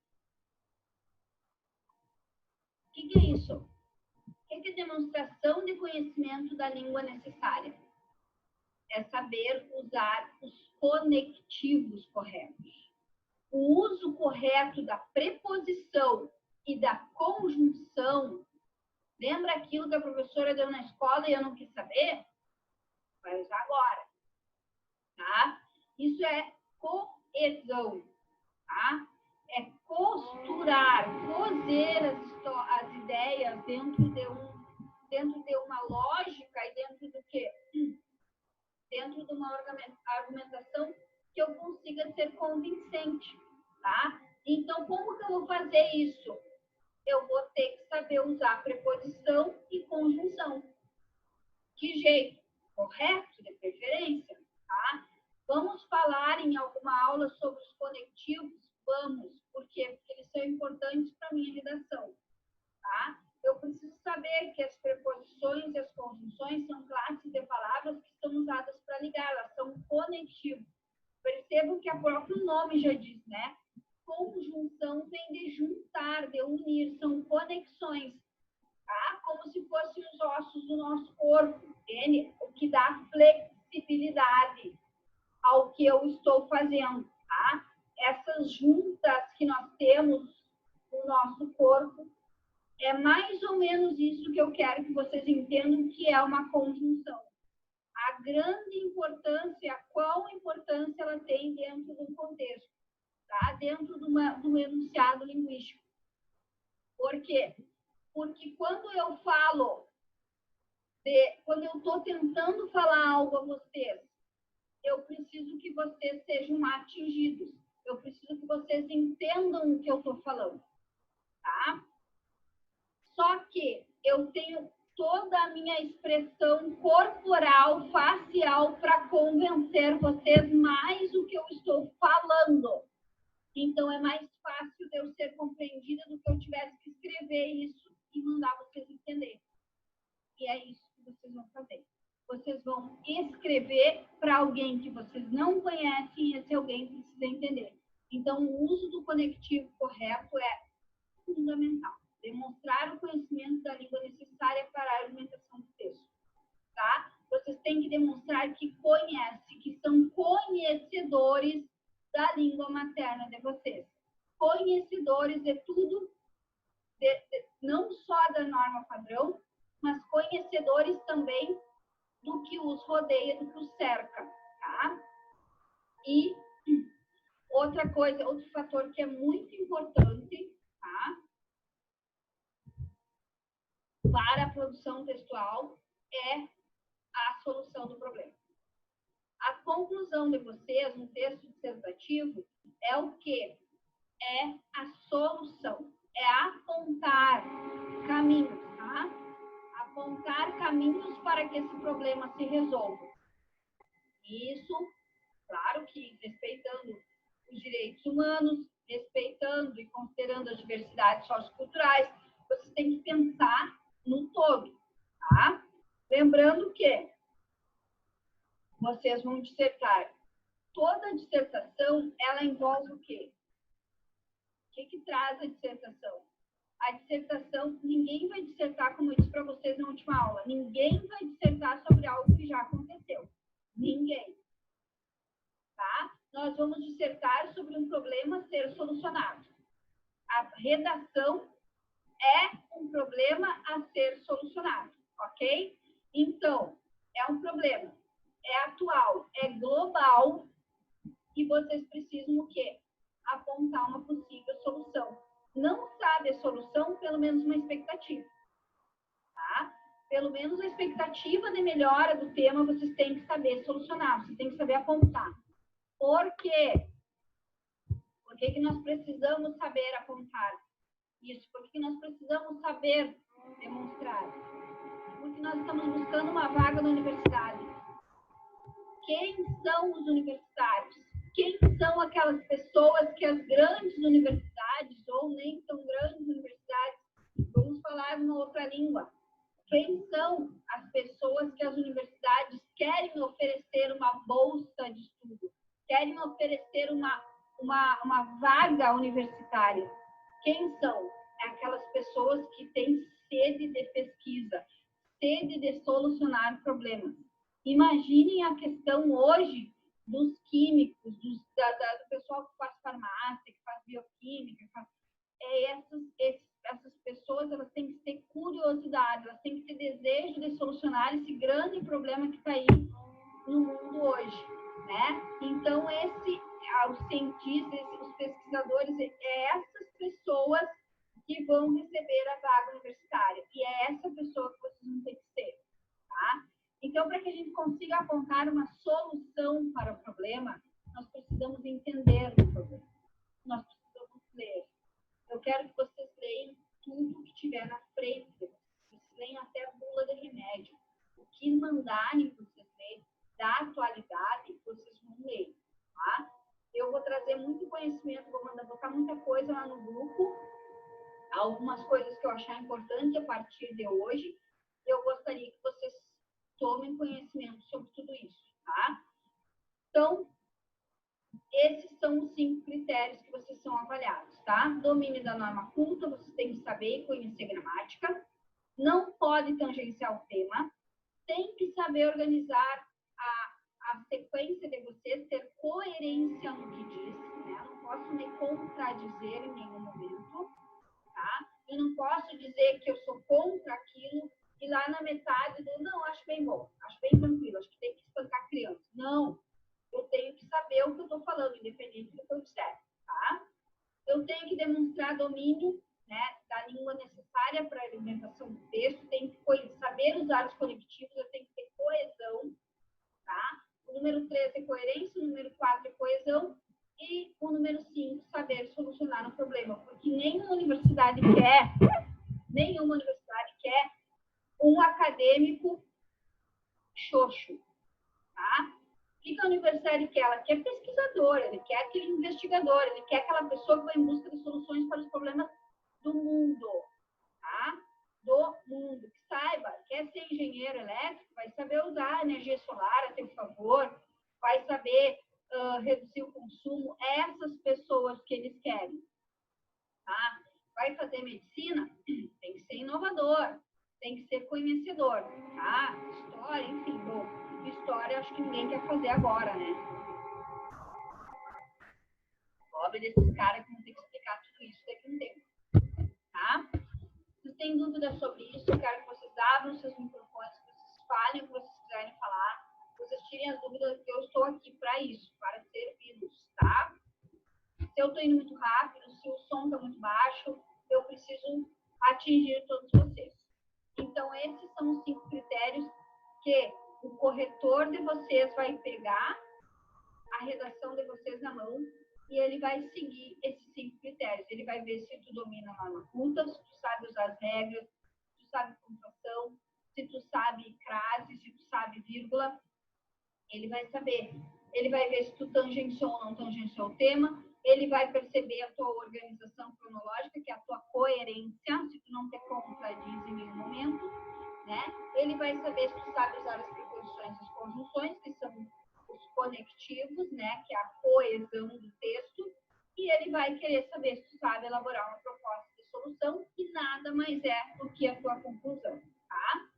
[SPEAKER 1] O que é isso? O que é demonstração de conhecimento da língua necessária? É saber usar os conectivos corretos. O uso correto da preposição e da conjunção. Lembra aquilo que a professora deu na escola e eu não quis saber? Vai usar agora. Tá? Isso é coesão. Tá? É costurar, cozer as ideias dentro de uma lógica e dentro do quê? Dentro de uma argumentação que eu consiga ser convincente, tá? Então, como que eu vou fazer isso? Eu vou ter que saber usar preposição e conjunção. Que jeito? Correto, de preferência, tá? Vamos falar em alguma aula sobre os conectivos? Vamos. Por quê? Porque eles são importantes para a minha redação, tá? Eu preciso saber que as preposições e as conjunções são classes de palavras que são usadas para ligar, elas são conectivos. Percebam que o próprio nome já diz, né? Conjunção vem de juntar, de unir, são conexões, tá? Como se fossem os ossos do nosso corpo, entende? O que dá flexibilidade ao que eu estou fazendo, tá? Essas juntas que nós temos no nosso corpo, é mais ou menos isso que eu quero que vocês entendam que é uma conjunção. A grande importância, qual importância ela tem dentro de um contexto, tá? Dentro de um enunciado linguístico. Por quê? Porque quando eu estou tentando falar algo a vocês, eu preciso que vocês sejam atingidos. Eu preciso que vocês entendam o que eu estou falando, tá? Só que eu tenho toda a minha expressão corporal, facial, para convencer vocês mais do que eu estou falando. Então, é mais fácil de eu ser compreendida do que eu tivesse que escrever isso e mandar vocês entenderem. E é isso que vocês vão fazer. Vocês vão escrever para alguém que vocês não conhecem e esse alguém precisa entender. Então, o uso do conectivo correto é fundamental. Demonstrar o conhecimento da língua necessária para a argumentação do texto. Tá? Vocês têm que demonstrar que conhecem, que são conhecedores da língua materna de vocês. Conhecedores de tudo, não só da norma padrão, mas conhecedores também do que os rodeia, do que os cerca. Tá? E outra coisa, outro fator que é muito importante, tá? Para a produção textual é a solução do problema. A conclusão de vocês no texto dissertativo é o quê? É a solução. É apontar caminhos, tá? Apontar caminhos para que esse problema se resolva. Isso, claro que respeitando os direitos humanos, respeitando e considerando as diversidades socioculturais, vocês têm que pensar no todo, tá? Lembrando que vocês vão dissertar. Toda dissertação, ela envolve o quê? O que traz a dissertação? A dissertação, ninguém vai dissertar, como eu disse para vocês na última aula, ninguém vai dissertar sobre algo que já aconteceu. Ninguém. Tá? Nós vamos dissertar sobre um problema a ser solucionado. A redação é um problema a ser solucionado, ok? Então, é um problema, é atual, é global e vocês precisam o quê? Apontar uma possível solução. Não sabe a solução, pelo menos uma expectativa, tá? Pelo menos a expectativa de melhora do tema vocês têm que saber solucionar, vocês têm que saber apontar. Por quê? Por que nós precisamos saber apontar isso? Por que nós precisamos saber demonstrar? Porque nós estamos buscando uma vaga na universidade. Quem são os universitários? Quem são aquelas pessoas que as grandes universidades, ou nem tão grandes universidades, vamos falar uma outra língua. Quem são as pessoas que as universidades querem oferecer uma bolsa de estudo? Querem oferecer uma vaga universitária? Quem são? É aquelas pessoas que têm sede de pesquisa, sede de solucionar problemas. Imaginem a questão hoje dos químicos, do pessoal que faz farmácia, que faz bioquímica. Essas pessoas, elas têm que ter curiosidade, elas têm que ter desejo de solucionar esse grande problema que está aí no mundo hoje, né? Então, os cientistas, os pesquisadores, essas pessoas que vão receber a vaga universitária. E é essa pessoa que vocês vão ter que ser, tá? Então, para que a gente consiga apontar uma solução para o problema, nós precisamos entender o problema. Nós precisamos ler. Eu quero que vocês leiam tudo que tiver na frente de vocês. Vocês leiam até a bula de remédio. O que mandarem vocês lerem da atualidade, vocês vão ler, tá? Eu vou trazer muito conhecimento, vou botar muita coisa lá no grupo, algumas coisas que eu achar importante a partir de hoje. Eu gostaria que vocês tomem conhecimento sobre tudo isso, tá? Então, esses são os 5 critérios que vocês são avaliados, tá? Domínio da norma culta, vocês têm que saber e conhecer gramática. Não pode tangenciar o tema. Tem que saber organizar a sequência de vocês, ter coerência no que diz, né? Eu não posso me contradizer em nenhum momento, tá? Eu não posso dizer que eu sou contra aquilo e lá na metade não, acho bem bom, acho bem tranquilo, acho que tem que espancar criança. Não, eu tenho que saber o que eu estou falando, independente do que eu disser, tá? Eu tenho que demonstrar domínio, né, da língua necessária para a alimentação do texto, tenho que saber usar os conectivos, eu tenho que ter coesão, tá? O número 3 é coerência, o número 4 é coesão e o número 5, saber solucionar um problema, porque nenhuma universidade quer um ele quer? Ela quer pesquisador, ele quer aquele investigador, ele quer aquela pessoa que vai em busca de soluções para os problemas do mundo, tá? Do mundo, que saiba, quer ser engenheiro elétrico, vai saber usar a energia solar a seu favor, vai saber reduzir o consumo, essas pessoas que eles querem, tá? Vai fazer medicina, tem que ser inovador, tem que ser conhecedor, tá? História, enfim, bom, história acho que ninguém quer fazer agora, né? Pobre desses caras que vão ter que explicar tudo isso daqui a um tempo, tá? Se tem dúvida sobre isso, eu quero que vocês abram seus microfones, que vocês falem o que vocês quiserem falar, que vocês tirem as dúvidas, porque eu estou aqui para isso, para servi-los, tá? Se eu estou indo muito rápido, se o som está muito baixo, eu preciso atingir todos vocês. Então, esses são os 5 critérios que o corretor de vocês vai pegar a redação de vocês na mão e ele vai seguir esses 5 critérios. Ele vai ver se tu domina norma culta, se tu sabe usar as regras, se tu sabe pontuação, se tu sabe crase, se tu sabe vírgula. Ele vai saber. Ele vai ver se tu tangenciou ou não tangenciou o tema. Ele vai perceber a tua organização cronológica, que é a tua coerência, se tu não te contradiz em nenhum momento, né? Ele vai saber se tu sabe usar as preposições e as conjunções, que são os conectivos, né? Que é a coesão do texto. E ele vai querer saber se tu sabe elaborar uma proposta de solução, que nada mais é do que a tua conclusão, tá?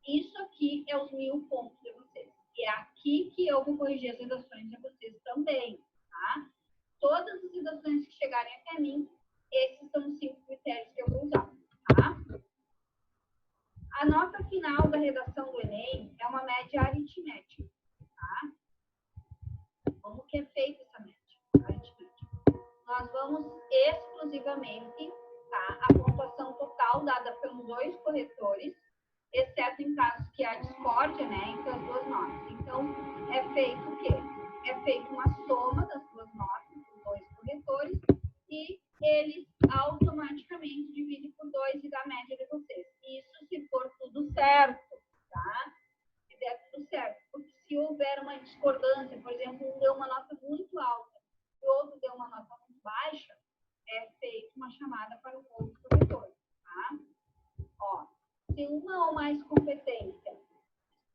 [SPEAKER 1] Isso aqui é os 1000 pontos de vocês. E é aqui que eu vou corrigir as redações de vocês também, tá? Todas as redações que chegarem até mim, esses são os 5 critérios que eu vou usar, tá? A nota final da redação do Enem é uma média aritmética, tá? Como que é feita essa média aritmética? Nós vamos exclusivamente, tá? A pontuação total dada pelos 2 corretores, exceto em casos que há discórdia, né, entre as 2 notas. Então, é feito o quê? É feita uma soma das 2 notas, dos 2 corretores, e eles automaticamente dividem por 2 e dá a média de vocês. Isso se for tudo certo, tá? Se der tudo certo. Porque se houver uma discordância, por exemplo, um deu uma nota muito alta e o outro deu uma nota muito baixa, é feita uma chamada para o outro corretor, tá? Ó, se uma ou mais competência,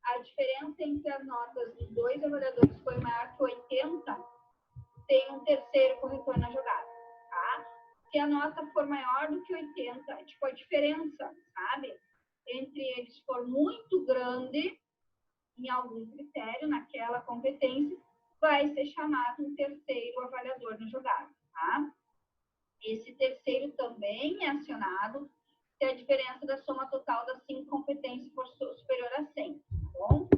[SPEAKER 1] a diferença entre as notas dos 2 avaliadores foi maior que 80, tem um terceiro corretor na jogada, tá? Se a nota for maior do que 80, tipo, a diferença, sabe, entre eles for muito grande em algum critério, naquela competência, vai ser chamado um terceiro avaliador na jogada, tá? Esse terceiro também é acionado se a diferença da soma total das 5 competências for superior a 100, tá bom?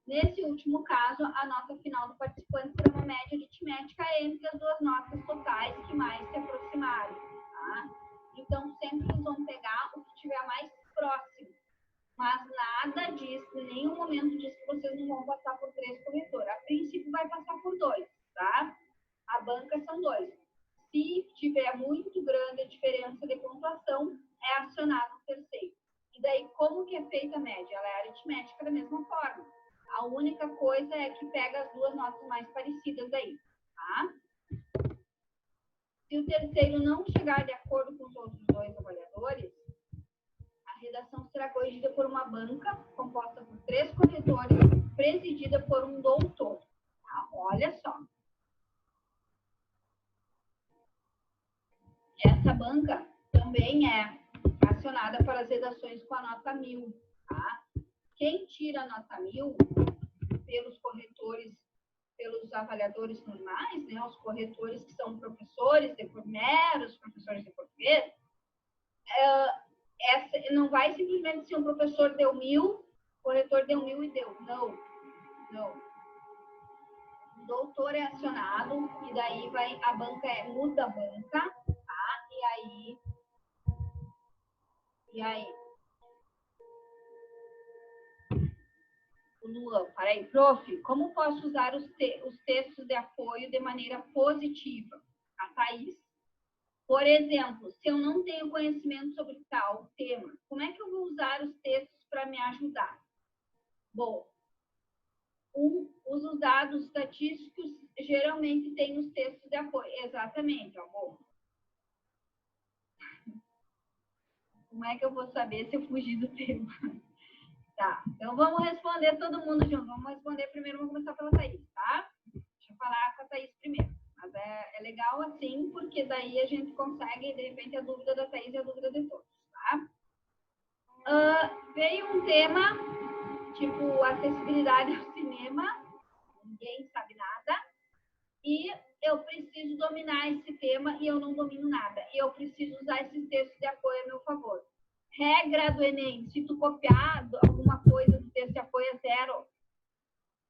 [SPEAKER 1] Nesse último caso, a nota final do participante será uma média aritmética entre as 2 notas totais que mais se aproximarem, tá? Então, sempre eles vão pegar o que estiver mais próximo. Mas nada diz, em nenhum momento diz que vocês não vão passar por 3 corretores. A princípio, vai passar por 2, tá? A banca são 2. Se tiver muito grande a diferença de pontuação, é acionado o terceiro. E daí, como que é feita a média? Ela é aritmética da mesma forma. A única coisa é que pega as 2 notas mais parecidas aí, tá? Se o terceiro não chegar de acordo com os outros 2 avaliadores, a redação será corrigida por uma banca composta por 3 corretores, presidida por um doutor. Tá? Olha só. Essa banca também é acionada para as redações com a nota 1000, tá? Quem tira a nota 1000 pelos corretores, pelos avaliadores normais, né? Os corretores que são professores, meros professores de português, não vai simplesmente ser um professor deu 1000, o corretor deu 1000 e deu. Não, não. O doutor é acionado e daí a banca muda a banca, tá? E aí? O Luan, peraí, prof, como posso usar os textos de apoio de maneira positiva? A Thaís. Por exemplo, se eu não tenho conhecimento sobre tal tema, como é que eu vou usar os textos para me ajudar? Bom, Os dados estatísticos geralmente têm os textos de apoio. Exatamente, amor. Como é que eu vou saber se eu fugir do tema? Tá, então vamos responder todo mundo junto. Vamos responder primeiro, vamos começar pela Thaís, tá? Deixa eu falar com a Thaís primeiro. Mas é legal assim, porque daí a gente consegue, de repente, a dúvida da Thaís e a dúvida de todos, tá? Veio um tema, tipo, acessibilidade ao cinema. Ninguém sabe nada. E eu preciso dominar esse tema e eu não domino nada. E eu preciso usar esses textos de apoio a meu favor. Regra do Enem, se tu copiar alguma coisa do texto de apoio é 0.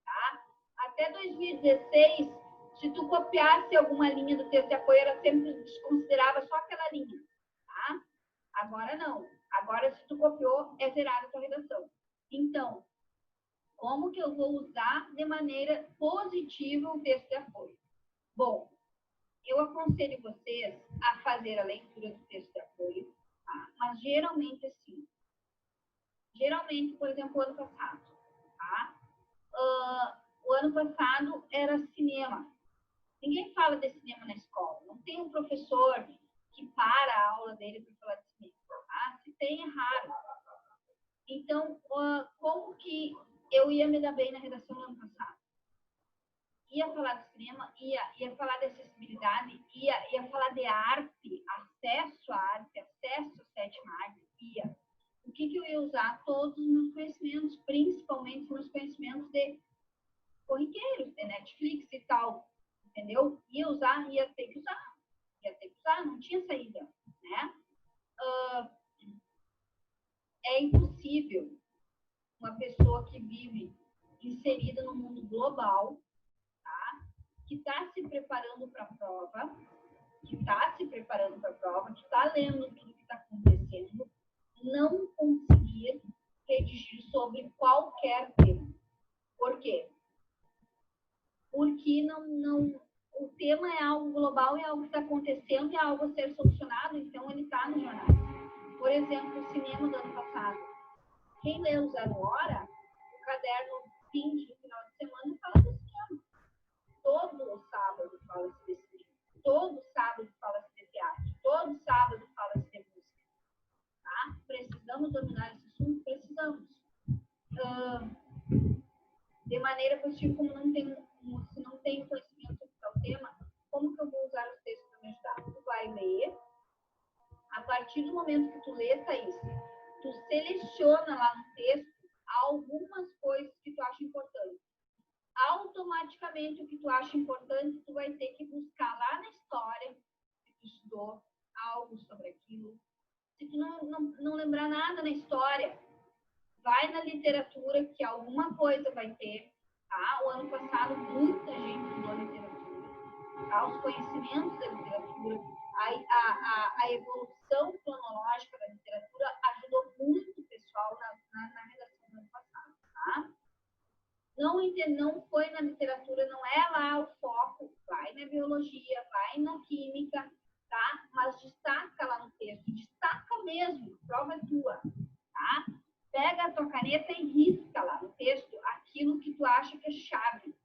[SPEAKER 1] Tá? Até 2016, se tu copiasse alguma linha do texto de apoio, ela sempre desconsiderava só aquela linha. Tá? Agora não. Agora, se tu copiou, é zerada a tua redação. Então, como que eu vou usar de maneira positiva o texto de apoio? Bom, eu aconselho vocês a fazer a leitura do texto de apoio, tá? Mas geralmente assim. Geralmente, por exemplo, o ano passado, tá? O ano passado era cinema. Ninguém fala de cinema na escola. Não tem um professor que para a aula dele para falar de cinema. Tá? Se tem, é raro. Então, como que eu ia me dar bem na redação do ano passado? Ia falar de cinema, ia falar de acessibilidade, ia falar de arte, acesso à arte, acesso à sétima arte, ia. O que eu ia usar? Todos os meus conhecimentos, principalmente meus conhecimentos de corriqueiros, de Netflix e tal, entendeu? Ia ter que usar, não tinha saída, né? É impossível uma pessoa que vive inserida no mundo global, que está se preparando para a prova, que está lendo tudo que está acontecendo, não conseguir redigir sobre qualquer tema. Por quê? Porque o tema é algo global, é algo que está acontecendo, é algo a ser solucionado, então ele está no jornal. Por exemplo, o cinema do ano passado. Quem leu 0 Hora, o caderno 20 do final de semana fala do cinema. Todo sábado fala-se de cinema. Todo sábado fala-se de teatro. Todo sábado fala-se de música. Tá? Precisamos dominar esse assunto? Precisamos. De maneira positiva, se não tem conhecimento do tema, como que eu vou usar os textos para me ajudar? Tu vai ler. A partir do momento que tu lê, Thaís, tu seleciona lá no texto algumas coisas que tu acha importantes. Automaticamente, o que tu acha importante, tu vai ter que buscar lá na história, se tu estudou algo sobre aquilo. Se tu não lembrar nada na história, vai na literatura, que alguma coisa vai ter. Tá? O ano passado, muita gente estudou literatura. Tá? Os conhecimentos da literatura, a evolução cronológica da literatura ajudou muito o pessoal na redação do ano passado. Tá? Não foi na literatura, não é lá o foco, vai na biologia, vai na química, tá? Mas destaca lá no texto, destaca mesmo, prova tua, tá? Pega a tua caneta e risca lá no texto aquilo que tu acha que é chave,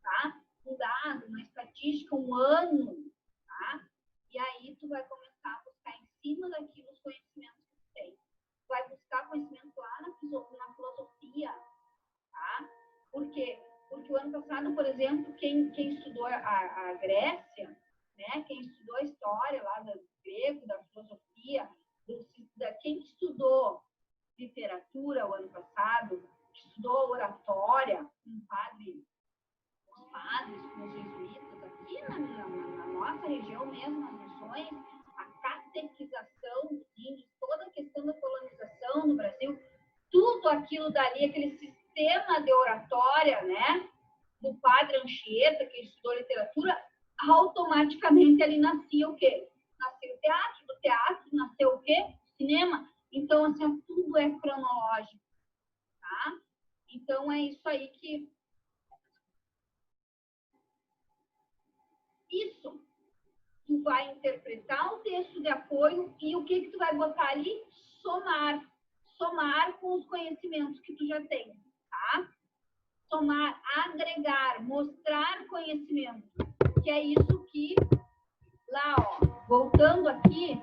[SPEAKER 1] tá? Um dado, uma estatística, um ano, tá? E aí tu vai começar a buscar em cima daquilo os conhecimentos que tu tem. Tu vai buscar conhecimento lá na filosofia, tá? Por quê? Porque o ano passado, por exemplo, quem estudou a Grécia, né? Quem estudou a história lá do grego, da filosofia, quem estudou literatura o ano passado, estudou oratória com os padres, com os jesuítas aqui na nossa região mesmo, nas missões, a catequização dos índios, toda a questão da colonização no Brasil, tudo aquilo dali, aquele sistema de oratória, né, do padre Anchieta, que estudou literatura, automaticamente ali nascia o quê? Nasceu o teatro, do teatro nasceu o quê? Cinema. Então, assim, tudo é cronológico, tá? Então, é isso aí que... Isso. Tu vai interpretar o texto de apoio e o que tu vai botar ali? Somar com os conhecimentos que tu já tem, tá? somar, agregar, mostrar conhecimento. Que é isso que, lá, ó, voltando aqui,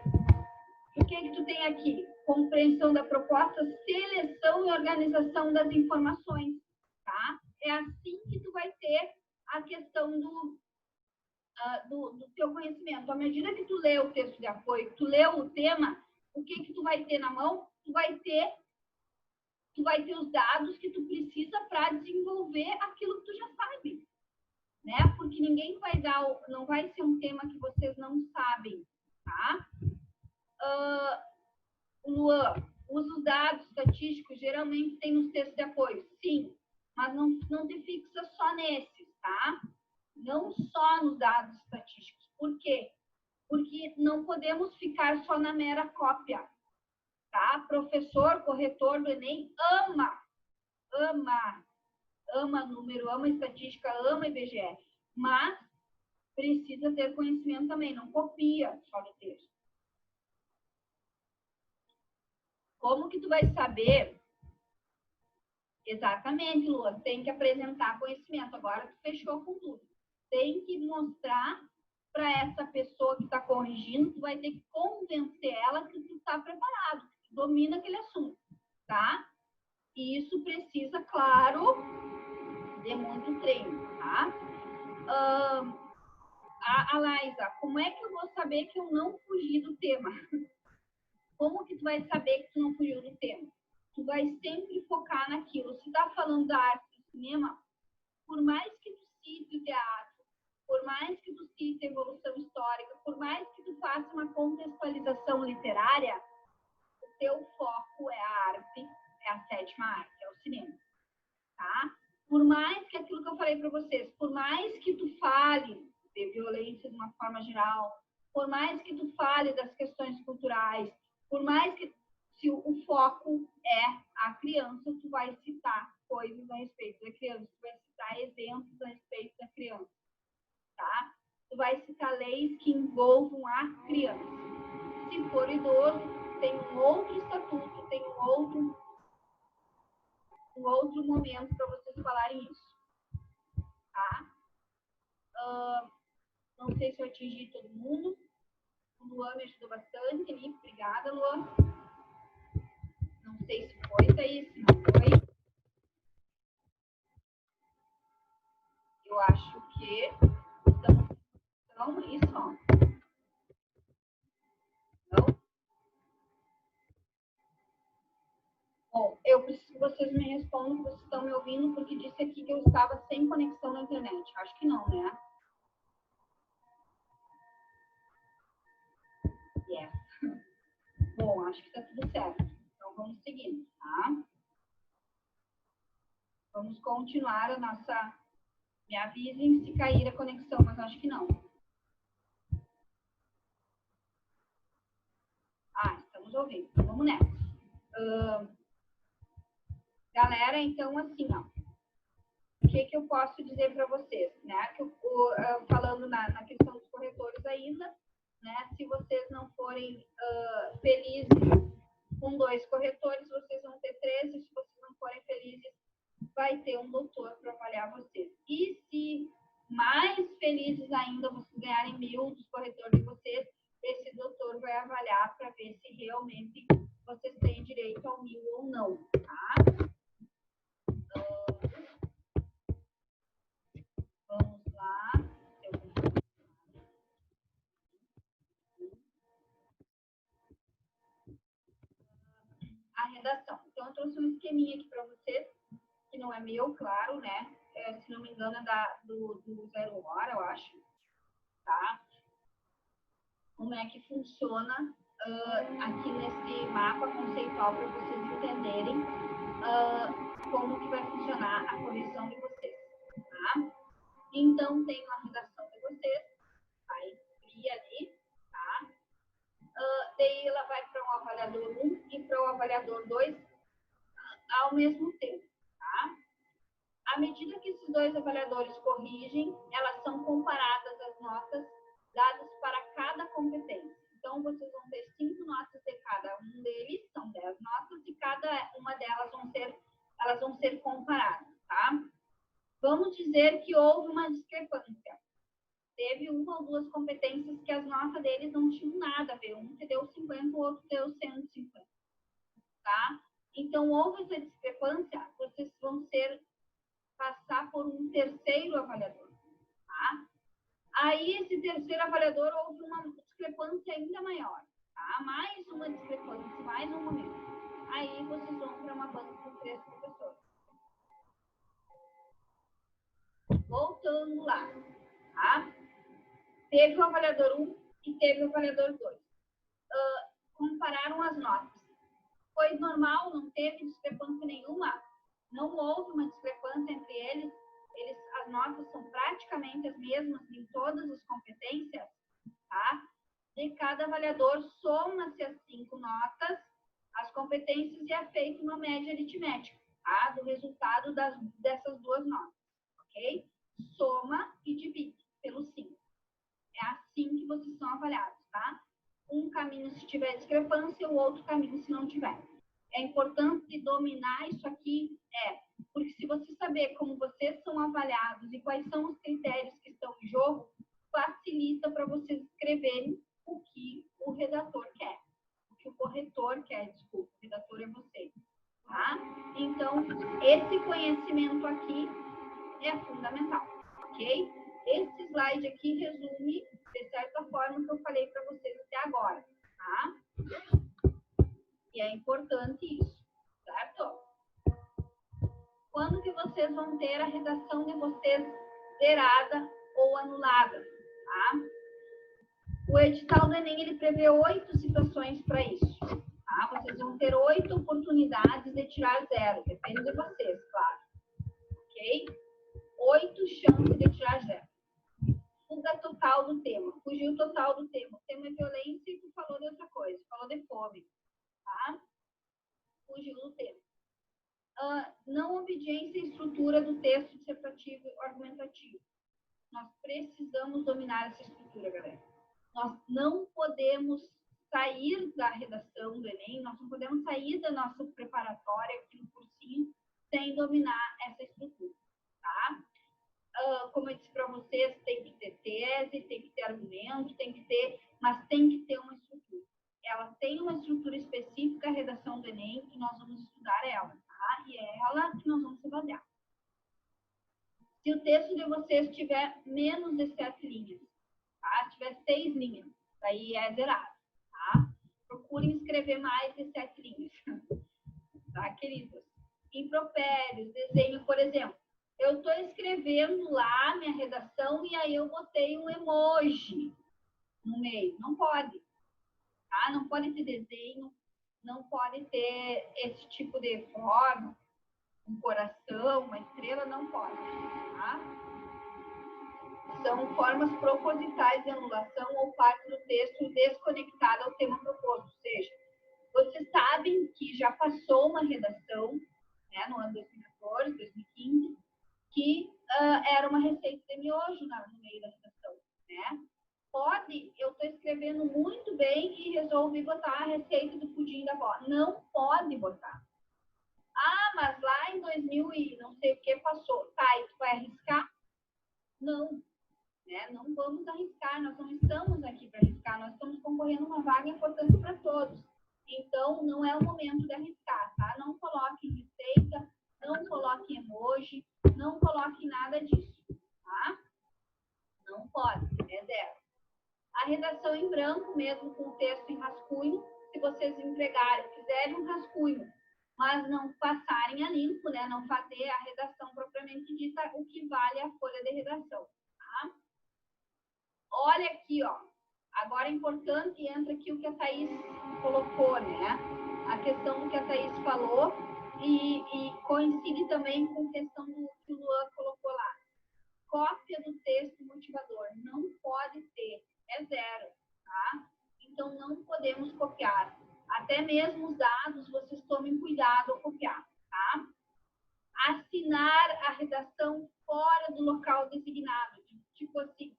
[SPEAKER 1] o que tu tem aqui? Compreensão da proposta, seleção e organização das informações, tá? É assim que tu vai ter a questão do teu conhecimento. À medida que tu lê o texto de apoio, tu lê o tema, o que tu vai ter na mão? Tu vai ter os dados que tu precisa para desenvolver aquilo que tu já sabe, né? Porque ninguém vai dar, não vai ser um tema que vocês não sabem, tá? Luan, usa os dados estatísticos, geralmente tem nos textos de apoio, sim, mas não te fixa só nesses, tá? Não só nos dados estatísticos. Por quê? Porque não podemos ficar só na mera cópia, tá? Professor, corretor do Enem ama número, ama estatística, ama IBGE, mas precisa ter conhecimento também, não copia só no texto. Como que tu vai saber? Exatamente, Lua, tem que apresentar conhecimento. Agora tu fechou com tudo. Tem que mostrar para essa pessoa que está corrigindo, tu vai ter que convencer ela que tu está preparado, que tu domina aquele assunto, tá? E isso precisa, claro, de muito treino, tá? A Laísa, como é que eu vou saber que eu não fugi do tema? Como que tu vai saber que tu não fugiu do tema? Tu vai sempre focar naquilo. Se tá falando da arte do cinema, por mais que tu cite o teatro, por mais que tu cite a evolução histórica, por mais que tu faça uma contextualização literária, o teu foco é a arte, é a sétima arte, é o cinema, tá? Por mais que aquilo que eu falei para vocês, por mais que tu fale de violência de uma forma geral, por mais que tu fale das questões culturais, por mais que se o foco é a criança, tu vai citar coisas a respeito da criança, tu vai citar exemplos a respeito da criança, tá? Tu vai citar leis que envolvam a criança. Se for idoso, tem um outro estatuto, tem um outro momento para vocês falarem isso, tá? Não sei se eu atingi todo mundo. O Luan me ajudou bastante, Felipe. Obrigada, Luan. Não sei se foi, Thaís, se não foi. Eu acho que então isso, ó. Não? Bom, eu preciso que vocês me respondam se vocês estão me ouvindo, porque disse aqui que eu estava sem conexão na internet. Acho que não, né? Yes. Bom, acho que está tudo certo. Então, vamos seguindo, tá? Vamos continuar a nossa... Me avisem se cair a conexão, mas acho que não. Estamos ouvindo. Vamos nessa. Galera, então, assim, ó. O que eu posso dizer para vocês, né? Que falando na questão dos corretores ainda, né? Se vocês não forem felizes com 2 corretores, vocês vão ter 3, e se vocês não forem felizes, vai ter um doutor para avaliar vocês. E se mais felizes ainda, vocês ganharem 1000 dos corretores de vocês, esse doutor vai avaliar para ver se realmente vocês têm direito ao 1000 ou não, tá? Vamos lá. A redação. Então, eu trouxe um esqueminha aqui para vocês, que não é meu, claro, né? Se não me engano, é do 0 Hora, eu acho. Tá? Como é que funciona aqui nesse mapa conceitual para vocês entenderem como que vai funcionar a correção de vocês. Tá? Então, tem uma redação de vocês, vai abrir ali, tá? Daí ela vai para um avaliador 1 e para o avaliador 2 ao mesmo tempo, tá? À medida que esses 2 avaliadores corrigem, elas são comparadas as notas dadas para cada competência. Então, vocês vão ter 5 notas de cada um deles, são 10 notas, e cada uma delas vão ser comparadas, tá? dizer que houve uma discrepância. Teve uma ou duas competências que as notas deles não tinham nada a ver. Um que deu 50, o outro deu 150. Tá? Então, houve essa discrepância, vocês vão passar por um terceiro avaliador. Tá? Aí, esse terceiro avaliador, houve uma discrepância ainda maior. Tá? Mais uma discrepância, mais um momento. Aí, vocês vão para uma banca com 3 professores. Voltando lá. Tá? Teve o avaliador 1 e teve o avaliador 2. Compararam as notas. Foi normal, não teve discrepância nenhuma. Não houve uma discrepância entre eles. As notas são praticamente as mesmas em todas as competências. Tá? De cada avaliador, soma-se as 5 notas, as competências e é feita uma média aritmética, tá? Do resultado dessas 2 notas. Ok? Soma e divide pelo 5. É assim que vocês são avaliados, tá? Um caminho se tiver discrepância, o outro caminho se não tiver. É importante dominar isso aqui, porque se você saber como vocês são avaliados e quais são os critérios que estão em jogo, facilita para vocês escreverem o que o redator quer. O que o corretor quer, desculpa, o redator é você. Tá? Então, esse conhecimento aqui é fundamental, ok? Esse slide aqui resume, de certa forma, o que eu falei para vocês até agora, tá? E é importante isso, certo? Quando que vocês vão ter a redação de vocês zerada ou anulada, tá? O edital do Enem, ele prevê 8 situações para isso, tá? Vocês vão ter 8 oportunidades de tirar 0, depende de vocês, claro, ok? 8 chances de tirar 0. Fuga total do tema. Fugiu total do tema. O tema é violência e tu falou de outra coisa. Falou de fome. Tá? Fugiu do tema. Não obediência à estrutura do texto dissertativo e argumentativo. Nós precisamos dominar essa estrutura, galera. Nós não podemos sair da redação do Enem, nós não podemos sair da nossa preparatória aqui no cursinho sem dominar essa estrutura. Tá? Como eu disse para vocês, tem que ter tese, tem que ter argumento, mas tem que ter uma estrutura. Ela tem uma estrutura específica, a redação do Enem, e nós vamos estudar ela, tá? E é ela que nós vamos avaliar. Se o texto de vocês tiver menos de 7 linhas, tá? Se tiver 6 linhas, aí é zerado, tá? Procurem escrever mais de 7 linhas, tá, queridos? Impropérios, desenho, por exemplo. Eu estou escrevendo lá minha redação e aí eu botei um emoji no meio. Não pode, tá? Não pode ter desenho, não pode ter esse tipo de forma, um coração, uma estrela, não pode, tá? São formas propositais de anulação ou parte do texto desconectada ao tema proposto. Ou seja, vocês sabem que já passou uma redação, né, no ano 2014, 2015, que era uma receita de miojo no meio da redação, né? Eu estou escrevendo muito bem e resolvi botar a receita do pudim da avó. Não pode botar. Mas lá em 2000 e não sei o que passou. Tá, e tu vai arriscar? Não, né? Não vamos arriscar, nós não estamos aqui para arriscar, nós estamos concorrendo a uma vaga importante para todos. Então, não é o momento de arriscar, tá? Não coloque receita, não coloque emoji, não coloque nada disso, tá? Não pode, é 0. A redação em branco, mesmo com o texto em rascunho, se vocês entregarem, fizerem um rascunho, mas não passarem a limpo, né? Não fazer a redação propriamente dita, o que vale a folha de redação, tá? Olha aqui, ó. Agora é importante, entra aqui o que a Thaís colocou, né? A questão do que a Thaís falou e coincide também com a questão do que o Luan colocou lá. Cópia do texto motivador. Não pode ter. É 0, tá? Então, não podemos copiar. Até mesmo os dados, vocês tomem cuidado ao copiar, tá? Assinar a redação fora do local designado. Tipo assim,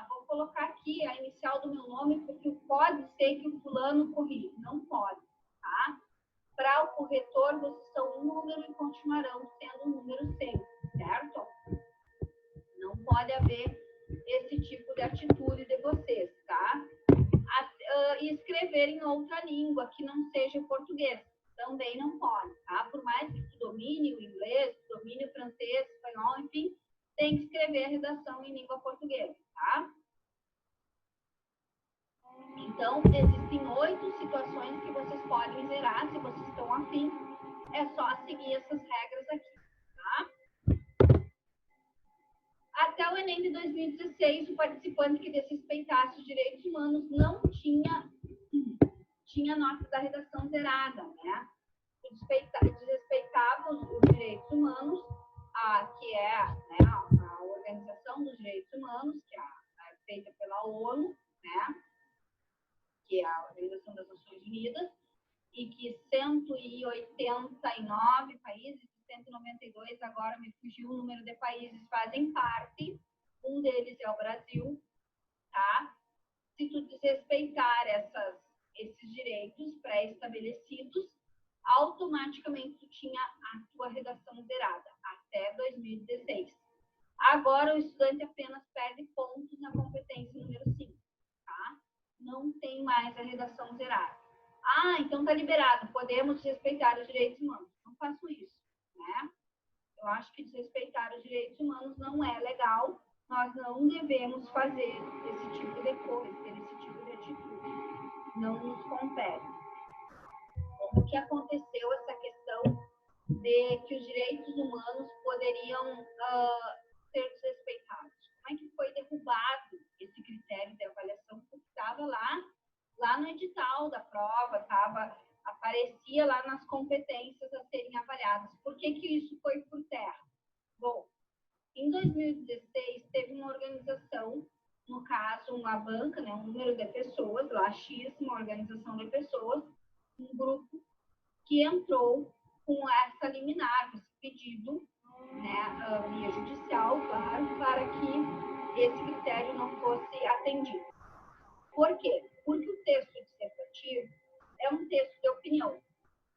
[SPEAKER 1] vou colocar aqui a inicial do meu nome, porque pode ser que o fulano corrija. Não pode, tá? Para o corretor, vocês são um número e continuarão sendo um número sempre, certo? pode haver esse tipo de atitude de vocês, tá? E escrever em outra língua que não seja o português. Também não pode, tá? Por mais que tu domine o inglês, tu domine o francês, o espanhol, enfim, tem que escrever a redação em língua portuguesa, tá? Então, existem 8 situações que vocês podem zerar, se vocês estão afim. É só seguir essas regras aqui, tá? Até o Enem de 2016, o participante que desrespeitasse os direitos humanos não tinha nota da redação zerada, né? Desrespeitava os direitos humanos, que é, né, a Organização dos Direitos Humanos, que é feita pela ONU, né? Que é a Organização das Nações Unidas, e que 189 países, 192, agora me fugiu o número de países, fazem parte. Um deles é o Brasil, tá? Se tu desrespeitar esses direitos pré-estabelecidos, automaticamente tu tinha a tua redação zerada, até 2016. Agora o estudante apenas perde pontos na competência número 5, tá? Não tem mais a redação zerada. Então tá liberado, podemos respeitar os direitos humanos. Não faço isso, né? Eu acho que desrespeitar os direitos humanos não é legal. Nós não devemos fazer esse tipo de coisa, ter esse tipo de atitude. Não nos compete. Como que aconteceu essa questão de que os direitos humanos poderiam ser desrespeitados? Como é que foi derrubado esse critério de avaliação? Porque estava lá no edital da prova, aparecia lá nas competências a serem avaliadas. Por que isso foi por terra? Bom, em 2016, teve uma organização, no caso, uma banca, né, um número de pessoas, lá X, uma organização de pessoas, um grupo que entrou com essa liminar, esse pedido, né, via judicial, claro, para que esse critério não fosse atendido. Por quê? Porque o texto dissertativo é um texto de opinião.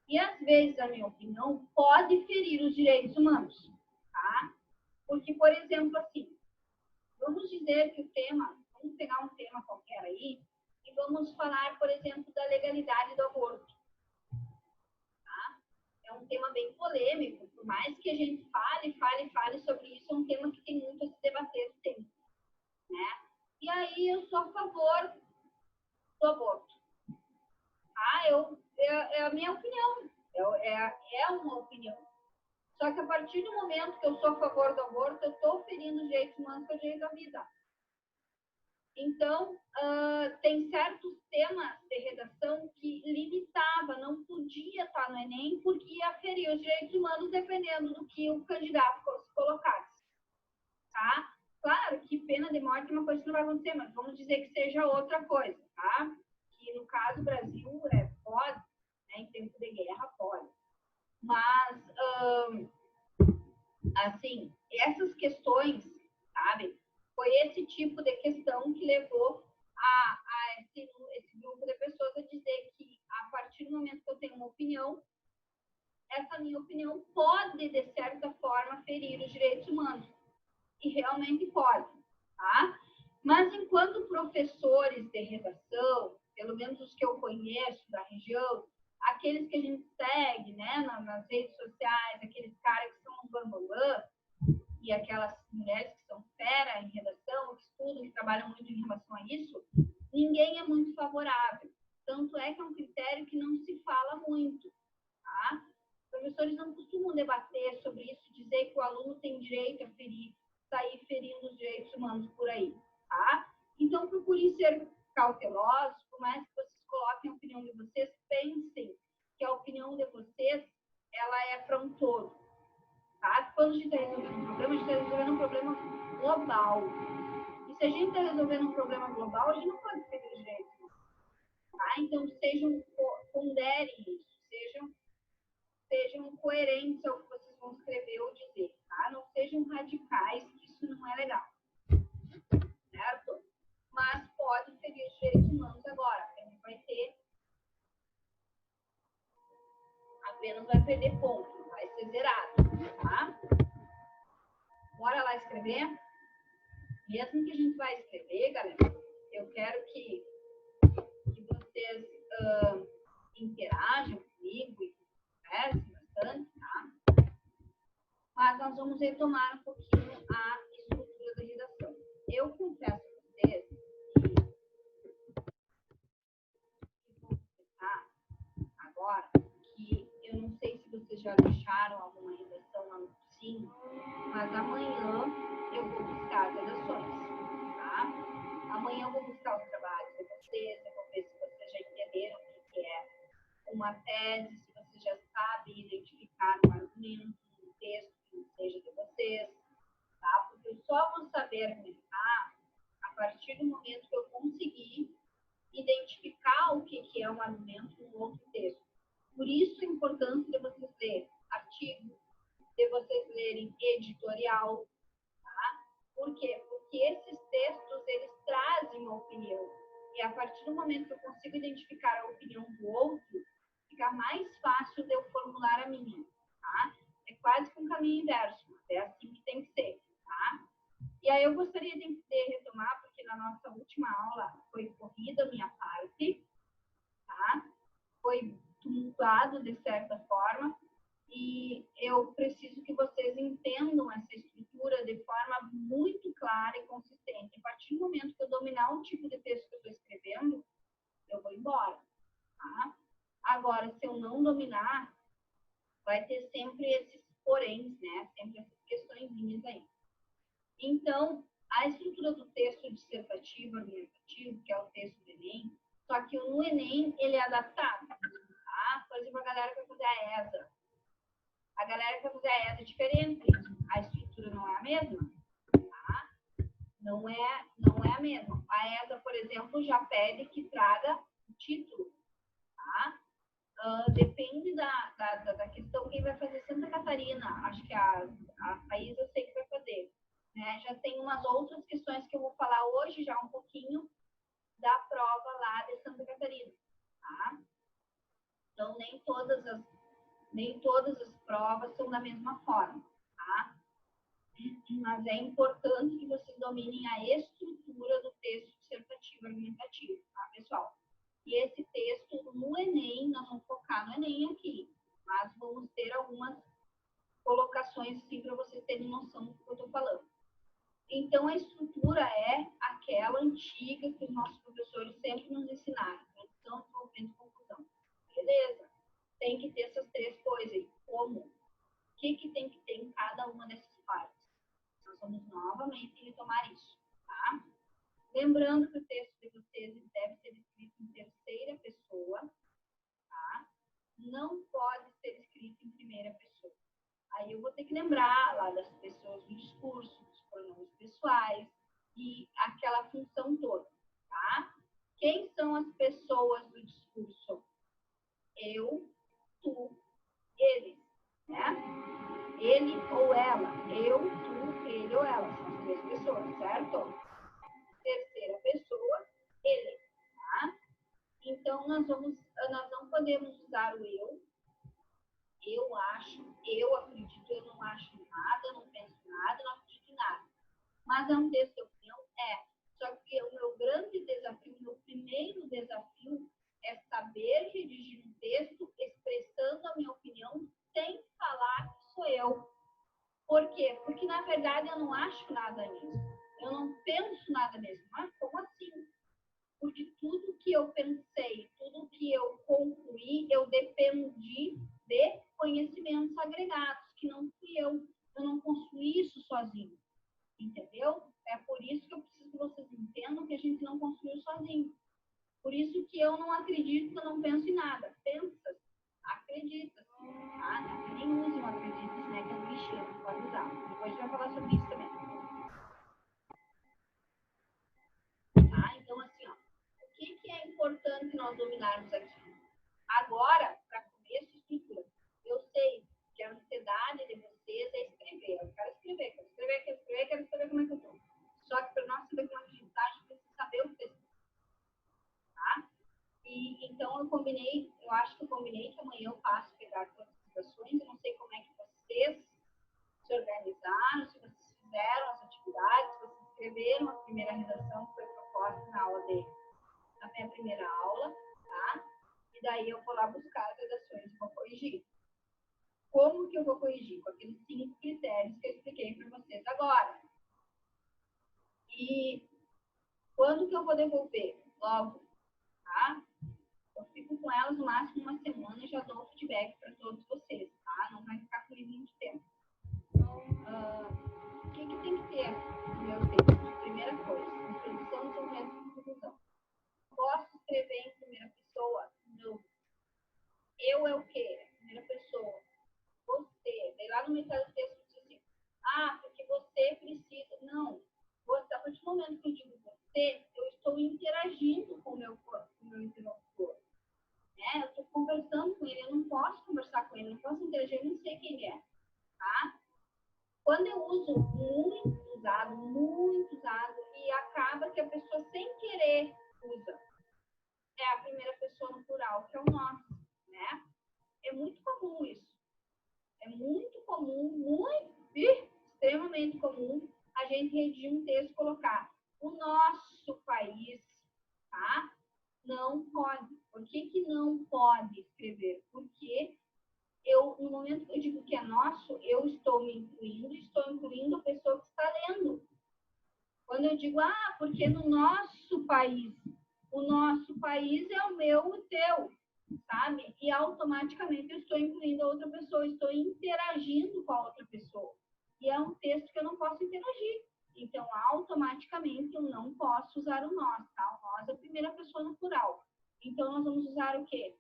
[SPEAKER 1] E, às vezes, a minha opinião pode ferir os direitos humanos, tá? Porque, por exemplo, assim, vamos dizer que o tema, vamos pegar um tema qualquer aí, e vamos falar, por exemplo, da legalidade do aborto. Tá? É um tema bem polêmico, por mais que a gente fale sobre isso, é um tema que tem muito a se debater sempre, né? E aí eu sou a favor do aborto. É a minha opinião, é uma opinião. Só que a partir do momento que eu sou a favor do aborto, eu estou ferindo os direitos humanos, que é o direito à vida. Então, tem certos temas de redação que limitava, não podia estar no Enem, porque ia ferir os direitos humanos dependendo do que o candidato colocasse. Tá? Claro que pena de morte é uma coisa que não vai acontecer, mas vamos dizer que seja outra coisa, tá? Que no caso, o Brasil pode, né, em tempo de guerra, pode. Mas, assim, essas questões, sabe? Foi esse tipo de questão que levou a esse grupo de pessoas a dizer que, a partir do momento que eu tenho uma opinião, essa minha opinião pode, de certa forma, ferir os direitos humanos. E realmente pode, tá? Mas, enquanto professores de redação, pelo menos os que eu conheço da região, aqueles que a gente segue, né, nas redes sociais, aqueles caras que são os bambambam, e aquelas mulheres que são fera em redação, que estudam, que trabalham muito em relação a isso, ninguém é muito favorável. Tanto é que é um critério que não se fala muito, tá? Os professores não costumam debater sobre isso, dizer que o aluno tem direito a sair ferindo os direitos humanos por aí, tá? Então, procurem ser cautelosos, por mais que vocês coloquem a opinião de vocês, pensem que a opinião de vocês, ela é para um todo, tá? Quando a gente está resolvendo um problema, a gente está resolvendo um problema global. E se a gente está resolvendo um problema global, a gente não pode ferir os direitos humanos, tá? Então, ponderem isso, sejam coerentes ao que vocês vão escrever ou dizer, tá? Não sejam radicais, que isso não é legal, certo? Mas pode ferir os direitos humanos agora, apenas vai perder ponto, vai ser zerado, tá? Bora lá escrever? que a gente vai escrever, galera, eu quero que vocês interajam comigo e conversem bastante, tá? Mas nós vamos retomar um pouquinho a estrutura da redação. Eu confesso a vocês que vou começar agora, que eu não sei se vocês já deixaram alguma redação lá no cursinho, mas amanhã eu vou buscar as redações, tá? Amanhã eu vou buscar os trabalhos de vocês, eu vou ver se vocês já entenderam o que é uma tese, se vocês já sabem identificar um argumento, um texto que não seja de vocês, tá? Porque eu só vou saber argumentar a partir do momento que eu conseguir identificar o que é um argumento em um outro texto. Por isso a importância de vocês lerem artigo, de vocês lerem editorial, tá? Por quê? Porque esses textos, eles trazem uma opinião. E a partir do momento que eu consigo identificar a opinião do outro, fica mais fácil de eu formular a minha, tá? É quase que um caminho inverso, mas é assim que tem que ser, tá? E aí eu gostaria de retomar, porque na nossa última aula foi corrida a minha parte, tá? Foi tumultuado de certa forma, e eu preciso que vocês entendam essa estrutura de forma muito clara e consistente. A partir do momento que eu dominar um tipo de texto que eu estou escrevendo, eu vou embora, tá? Agora, se eu não dominar, vai ter sempre esses poréns, né? Sempre essas questõezinhas aí. Então, a estrutura do texto dissertativo, argumentativo, que é o texto do Enem, só que no Enem ele é adaptado, tá? Por exemplo, a galera que vai fazer a ESA. A galera que vai fazer a ESA é diferente. A estrutura não é a mesma, tá? Não é a mesma. A ESA, por exemplo, já pede que traga o título, tá? Depende da questão quem vai fazer Santa Catarina. Acho que a Thaís eu sei que vai fazer. Né? Já tem umas outras questões que eu vou falar hoje, já um pouquinho da prova lá de Santa Catarina. Tá? Então, nem todas as provas são da mesma forma. Tá? Mas é importante que vocês dominem a estrutura do texto dissertativo argumentativo, tá, pessoal? E esse texto no Enem, nós vamos focar no Enem aqui, mas vamos ter algumas colocações assim para vocês terem noção do que eu estou falando. Então, a estrutura é aquela antiga que os nossos professores sempre nos ensinaram, introdução, desenvolvimento e conclusão. Beleza? Tem que ter essas três coisas aí. Como? O que tem que ter em cada uma dessas partes? Nós vamos novamente retomar isso, tá? Lembrando que o texto de vocês deve ser escrito em terceira pessoa, tá? Não pode ser escrito em primeira pessoa. Aí eu vou ter que lembrar lá das pessoas do discurso, dos pronomes pessoais e aquela função toda, tá? Quem são as pessoas do discurso? Eu, tu, eles, né? Ele ou ela. Eu, tu, ele ou ela. São as três pessoas, certo? Terceira pessoa, ele, tá? Então, nós não podemos usar o eu acho, eu acredito, eu não acho nada, não penso nada, não acredito em nada. Mas é um texto de opinião? É. Só que o meu grande desafio, o meu primeiro desafio é saber redigir um texto expressando a minha opinião sem falar que sou eu. Por quê? Porque, na verdade, eu não acho nada mesmo. Eu não penso nada mesmo. Mas como assim? Porque tudo que eu pensei, tudo que eu concluí, eu dependi de conhecimentos agregados, que não fui eu. Eu não construí isso sozinho. Entendeu? É por isso que eu preciso que vocês entendam que a gente não construiu sozinho. Por isso que eu não acredito, eu não penso em nada. Pensa, acredita. Ah, não, nem use o acredita, né? Que é um clichê, não pode usar. Depois a gente vai falar sobre isso também. Tá? Então, assim, ó, o que é importante nós dominarmos aqui? Agora, para começo, estrutura. Eu sei que a ansiedade de vocês é escrever. Eu quero escrever, quero escrever como é que eu estou. Só que para nós saber como a gente está, a gente precisa saber o texto. Tá? E então eu acho que eu combinei que amanhã eu passo pegar todas as situações. Eu não sei como é que vocês se organizaram, se vocês fizeram as atividades, se vocês escreveram a primeira redação que foi proposta na minha primeira aula, tá? E daí eu vou lá buscar as redações e vou corrigir. Como que eu vou corrigir? Com aqueles 5 critérios que eu expliquei para vocês agora. E quando que eu vou devolver? Logo, tá? Eu fico com elas no máximo uma semana e já dou feedback para todos vocês, tá? Não vai ficar comigo muito tempo. O que tem que ter no meu texto? Primeira coisa, introdução, desenvolvimento e conclusão. Posso escrever em primeira pessoa? Não. Eu é o quê? Primeira pessoa. Você. Daí lá no metade do texto diz assim, porque você precisa. Não. Você, a partir do momento que eu digo você, eu estou interagindo com o meu interlocutor. Eu estou conversando com ele, eu não posso conversar com ele, não posso interagir, eu não sei quem ele é. Tá? Quando eu uso muito usado, e acaba que a pessoa sem querer usa, é a primeira pessoa no plural, que é o nosso, né? É muito comum isso. É muito comum, extremamente comum, a gente redigir um texto e colocar o nosso país, tá? Não pode. Por que não pode escrever? Porque no momento que eu digo que é nosso, eu estou me incluindo a pessoa que está lendo. Quando eu digo, porque no nosso país, o nosso país é o meu, o teu, sabe? E automaticamente eu estou incluindo a outra pessoa, estou interagindo com a outra pessoa. E é um texto que eu não posso interagir. Então, automaticamente, eu não posso usar o nós, tá? O nós é a primeira pessoa no plural. Então, nós vamos usar o quê?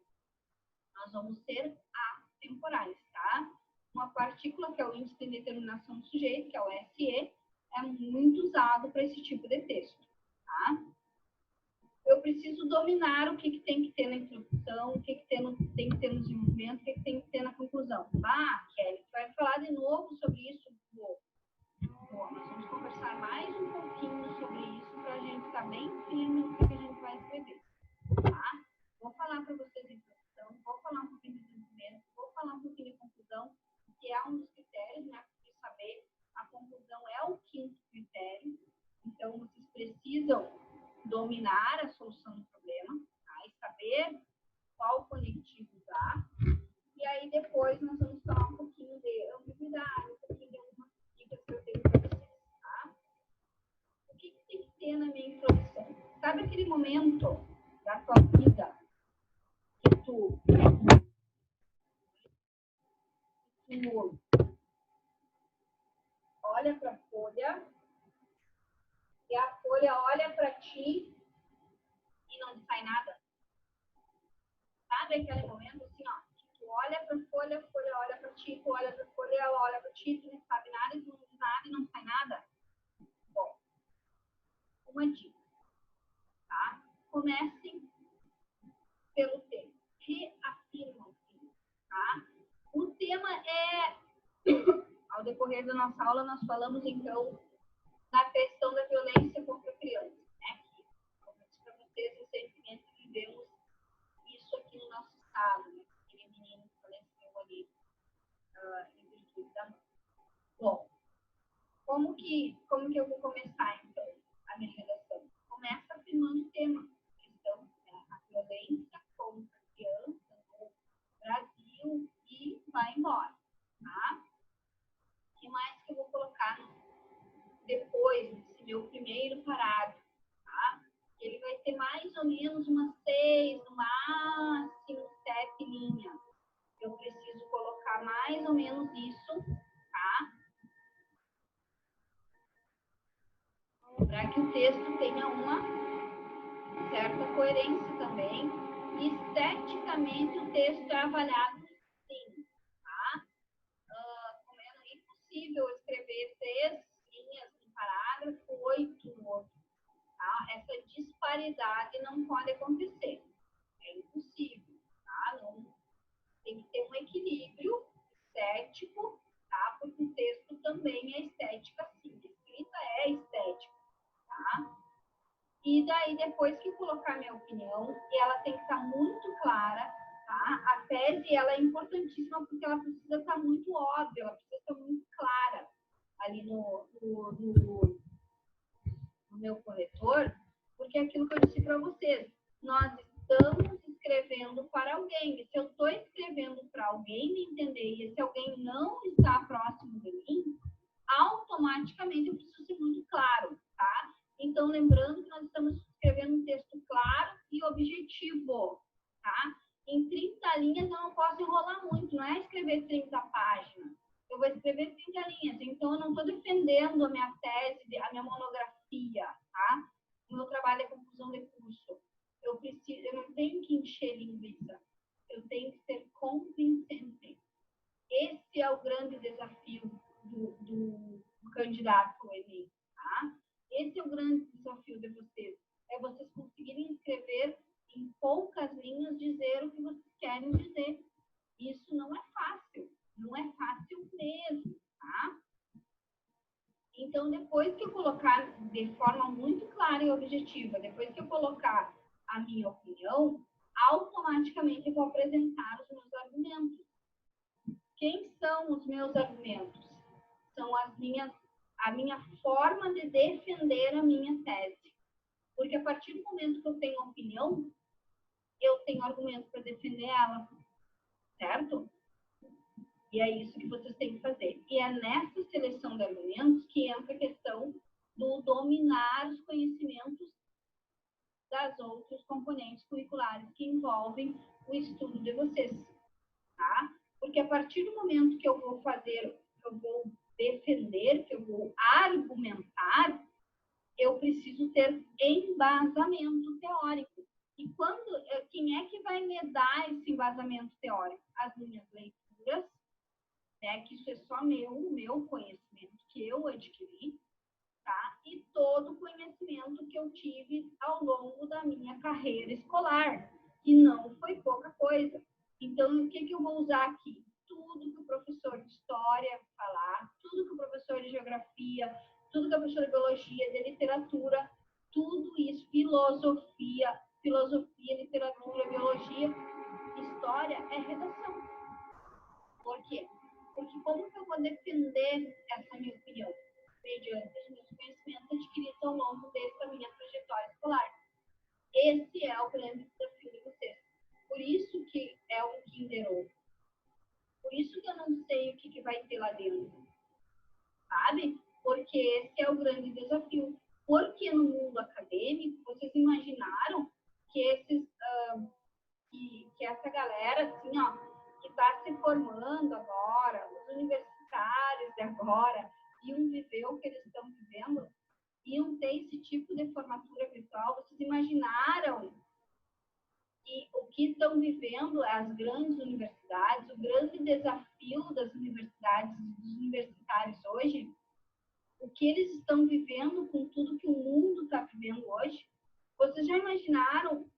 [SPEAKER 1] Nós vamos ser atemporais, tá? Uma partícula, que é o índice de determinação do sujeito, que é o SE, é muito usado para esse tipo de texto, tá? Eu preciso dominar o que tem que ter na introdução, o que tem que ter no desenvolvimento, o que tem que ter na conclusão. Kelly, tu vai falar de novo sobre isso? Nós vamos conversar mais um pouquinho sobre isso para a gente estar bem firme no que a gente vai escrever, tá? Vou falar para vocês de introdução, vou falar um pouquinho de desenvolvimento, vou falar um pouquinho de conclusão, que é um dos critérios, né? Para saber, a conclusão é o 5º critério, então vocês precisam dominar a solução do problema, tá? E saber qual conectivo usar, e aí depois nós vamos falar um pouquinho de ambiguidade, um pouquinho de algumas dicas que eu tenho para vocês, tá? O que tem que ter na minha introdução? Sabe aquele momento da tua vida que tu olha para a folha e a folha olha para ti e não sai nada? Sabe aquele momento assim, tu olha para a folha olha para ti, tu olha para a folha, ela olha para ti, tu não sabe nada, tu não diz nada e não sai nada? Bom, uma dica, tá? Comecem pelo tema. Reafirma o tema, tá? O tema é, ao decorrer da nossa aula, nós falamos, então, da questão da violência contra a criança, né? Que, para vocês, recentemente vivemos isso aqui no nosso estado, né? Aquele menino que faleceu ali em virtude da mãe. Bom, como que eu vou começar, então, a minha redação? Começa afirmando o tema. Questão, né? A violência contra a criança no Brasil e vai embora, tá? O que mais que eu vou colocar depois desse meu primeiro parágrafo, tá? Ele vai ter mais ou menos umas 6, no máximo 7 linhas. Eu preciso colocar mais ou menos isso, tá? Para que o texto tenha uma certa coerência também. Esteticamente, o texto é avaliado sim, tá? Como é impossível escrever 3 linhas no parágrafo, 8 no outro, tá? Essa disparidade não pode acontecer. É impossível, tá? Não, tem que ter um equilíbrio estético, tá? Porque o texto também é estética, sim. A escrita é estética, tá? E daí, depois que eu colocar minha opinião, ela tem que estar muito clara, tá? A tese, ela é importantíssima porque ela precisa estar muito óbvia, ela precisa estar muito clara ali meu corretor, porque é aquilo que eu disse para vocês, nós estamos escrevendo para alguém, e se eu estou escrevendo para alguém me entender, e esse alguém não está próximo de mim, automaticamente eu preciso ser muito claro, tá? Então, lembrando que nós estamos escrevendo um texto claro e objetivo, tá? Em 30 linhas eu não posso enrolar muito, não é escrever 30 páginas. Eu vou escrever 30 linhas, então eu não estou defendendo a minha tese, a minha monografia, tá? O meu trabalho é conclusão de curso. Eu não tenho que encher linguiça, eu tenho que ser convincente. Esse é o grande desafio do candidato ao Enem, tá? Esse é o grande desafio de vocês, é vocês conseguirem escrever em poucas linhas, dizer o que vocês querem dizer. Isso não é fácil mesmo, tá? Então, depois que eu colocar de forma muito clara e objetiva, depois que eu colocar a minha opinião, automaticamente eu vou apresentar os meus argumentos. Quem são os meus argumentos? São a minha forma de defender a minha tese. Porque a partir do momento que eu tenho opinião, eu tenho argumento para defender ela, certo? E é isso que vocês têm que fazer. E é nessa seleção de argumentos que entra a questão do dominar os conhecimentos das outros componentes curriculares que envolvem o estudo de vocês, tá? Porque a partir do momento que eu vou fazer, que eu vou defender, que eu vou argumentar, eu preciso ter embasamento teórico. E quem é que vai me dar esse embasamento teórico? As minhas leituras, né, que isso é só o meu conhecimento que eu adquiri, tá? E todo o conhecimento que eu tive ao longo da minha carreira escolar, que não foi pouca coisa. Então, o que eu vou usar aqui? Tudo que o professor de história falar, tudo que o professor de geografia, tudo que o professor de biologia, de literatura, tudo isso, filosofia, literatura, biologia, história, é redação. Por quê? Porque como que eu vou defender essa minha opinião? Mediante os meus conhecimentos adquiridos ao longo dessa minha trajetória escolar. Esse é o grande desafio de vocês. Por isso que é um Kinder Ovo. Por isso que eu não sei o que vai ter lá dentro. Sabe? Porque esse é o grande desafio. Porque no mundo acadêmico, vocês imaginaram que que essa galera, assim, ó, que está se formando agora, os universitários de agora, iam viver o que eles estão vivendo, iam ter esse tipo de formatura virtual. Vocês imaginaram que o que estão vivendo as grandes universidades, o grande desafio das universidades, dos universitários hoje, o que eles estão vivendo com tudo que o mundo está vivendo hoje? Vocês já imaginaram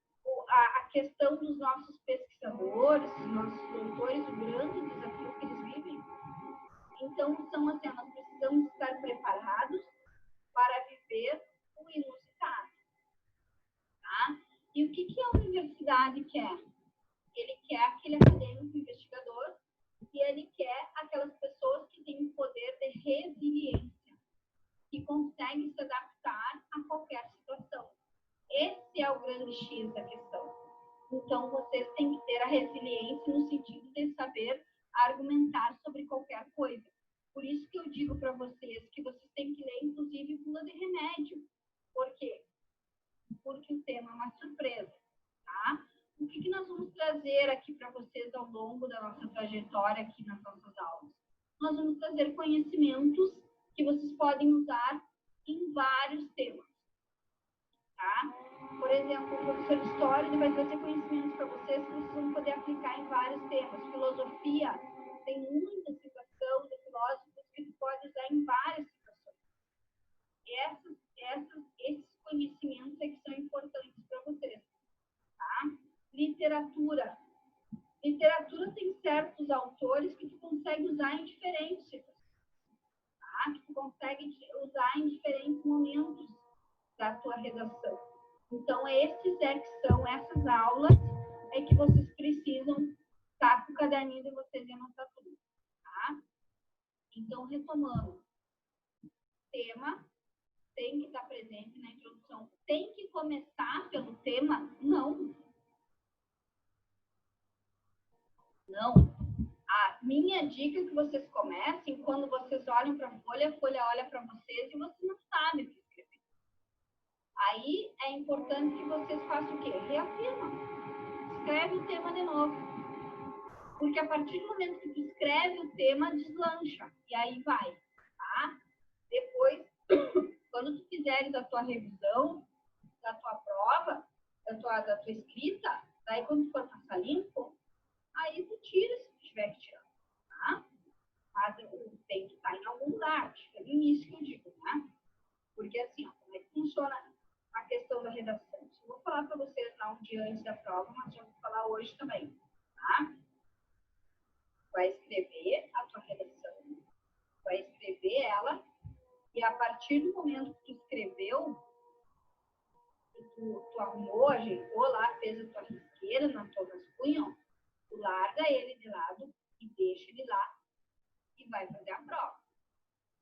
[SPEAKER 1] a questão dos nossos pesquisadores, dos nossos doutores, o grande desafio que eles vivem? Então, são assim, nós precisamos estar preparados para viver o inusitado, tá? E o que a universidade quer? Ele quer aquele acadêmico investigador e ele quer aquelas pessoas que têm um poder de resiliência, que conseguem se adaptar a qualquer situação. Esse é o grande X da questão. Então, vocês têm que ter a resiliência no sentido de saber argumentar sobre qualquer coisa. Por isso que eu digo para vocês que vocês têm que ler, inclusive, bula de remédio. Por quê? Porque o tema é uma surpresa, tá? O que nós vamos trazer aqui para vocês ao longo da nossa trajetória aqui nas nossas aulas? Nós vamos trazer conhecimentos que vocês podem usar em vários temas, tá? Por exemplo, o professor de história ele vai trazer conhecimentos para vocês que vocês vão poder aplicar em vários temas. Filosofia, tem muita citação de filósofos que você pode usar em várias situações. Esses conhecimentos é que são importantes para vocês, tá? Literatura. Literatura tem certos autores que tu consegue usar em diferentes situações, tá? Que tu consegue usar em diferentes momentos da tua redação. Então, essas aulas é que vocês precisam estar com o caderninho de vocês e anotar tudo, tá? Então, retomando. Tema, tem que estar presente na introdução. Tem que começar pelo tema? Não. Não. A minha dica é que vocês comecem quando vocês olham para a folha olha para vocês e vocês não sabem o que escrever. Aí é importante que vocês façam o quê? Reafirma. Escreve o tema de novo. Porque a partir do momento que tu escreve o tema, deslancha. E aí vai, tá? Depois, quando tu fizeres a tua revisão, da tua prova, da tua escrita, daí quando tu for passar limpo, aí tu tira se tu tiver que tirar, tá? Mas tem que estar em algum lugar, fica no início que eu digo, né? Porque assim, ó, como é que funciona a questão da redação? Eu vou falar para vocês lá um dia antes da prova, mas já vou falar hoje também, tá? Vai escrever a tua redação, vai escrever ela, e a partir do momento que tu escreveu, tu arrumou, ajeitou lá, fez a tua risqueira na tua rascunha, tu larga ele de lado e deixa ele lá e vai fazer a prova,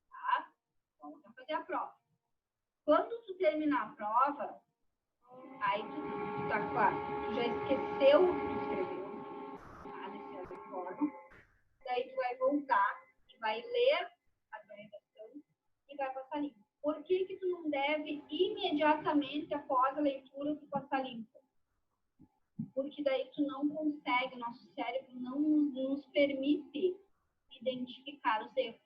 [SPEAKER 1] tá? Vamos fazer a prova. Quando tu terminar a prova, aí tu tá claro, tu já esqueceu o que tu escreveu, tá? De certa forma. Daí tu vai voltar e vai ler a tua redação e vai passar limpo. Por que que tu não deve imediatamente após a leitura tu passar limpo? Porque daí tu não consegue, o nosso cérebro não nos permite identificar os erros.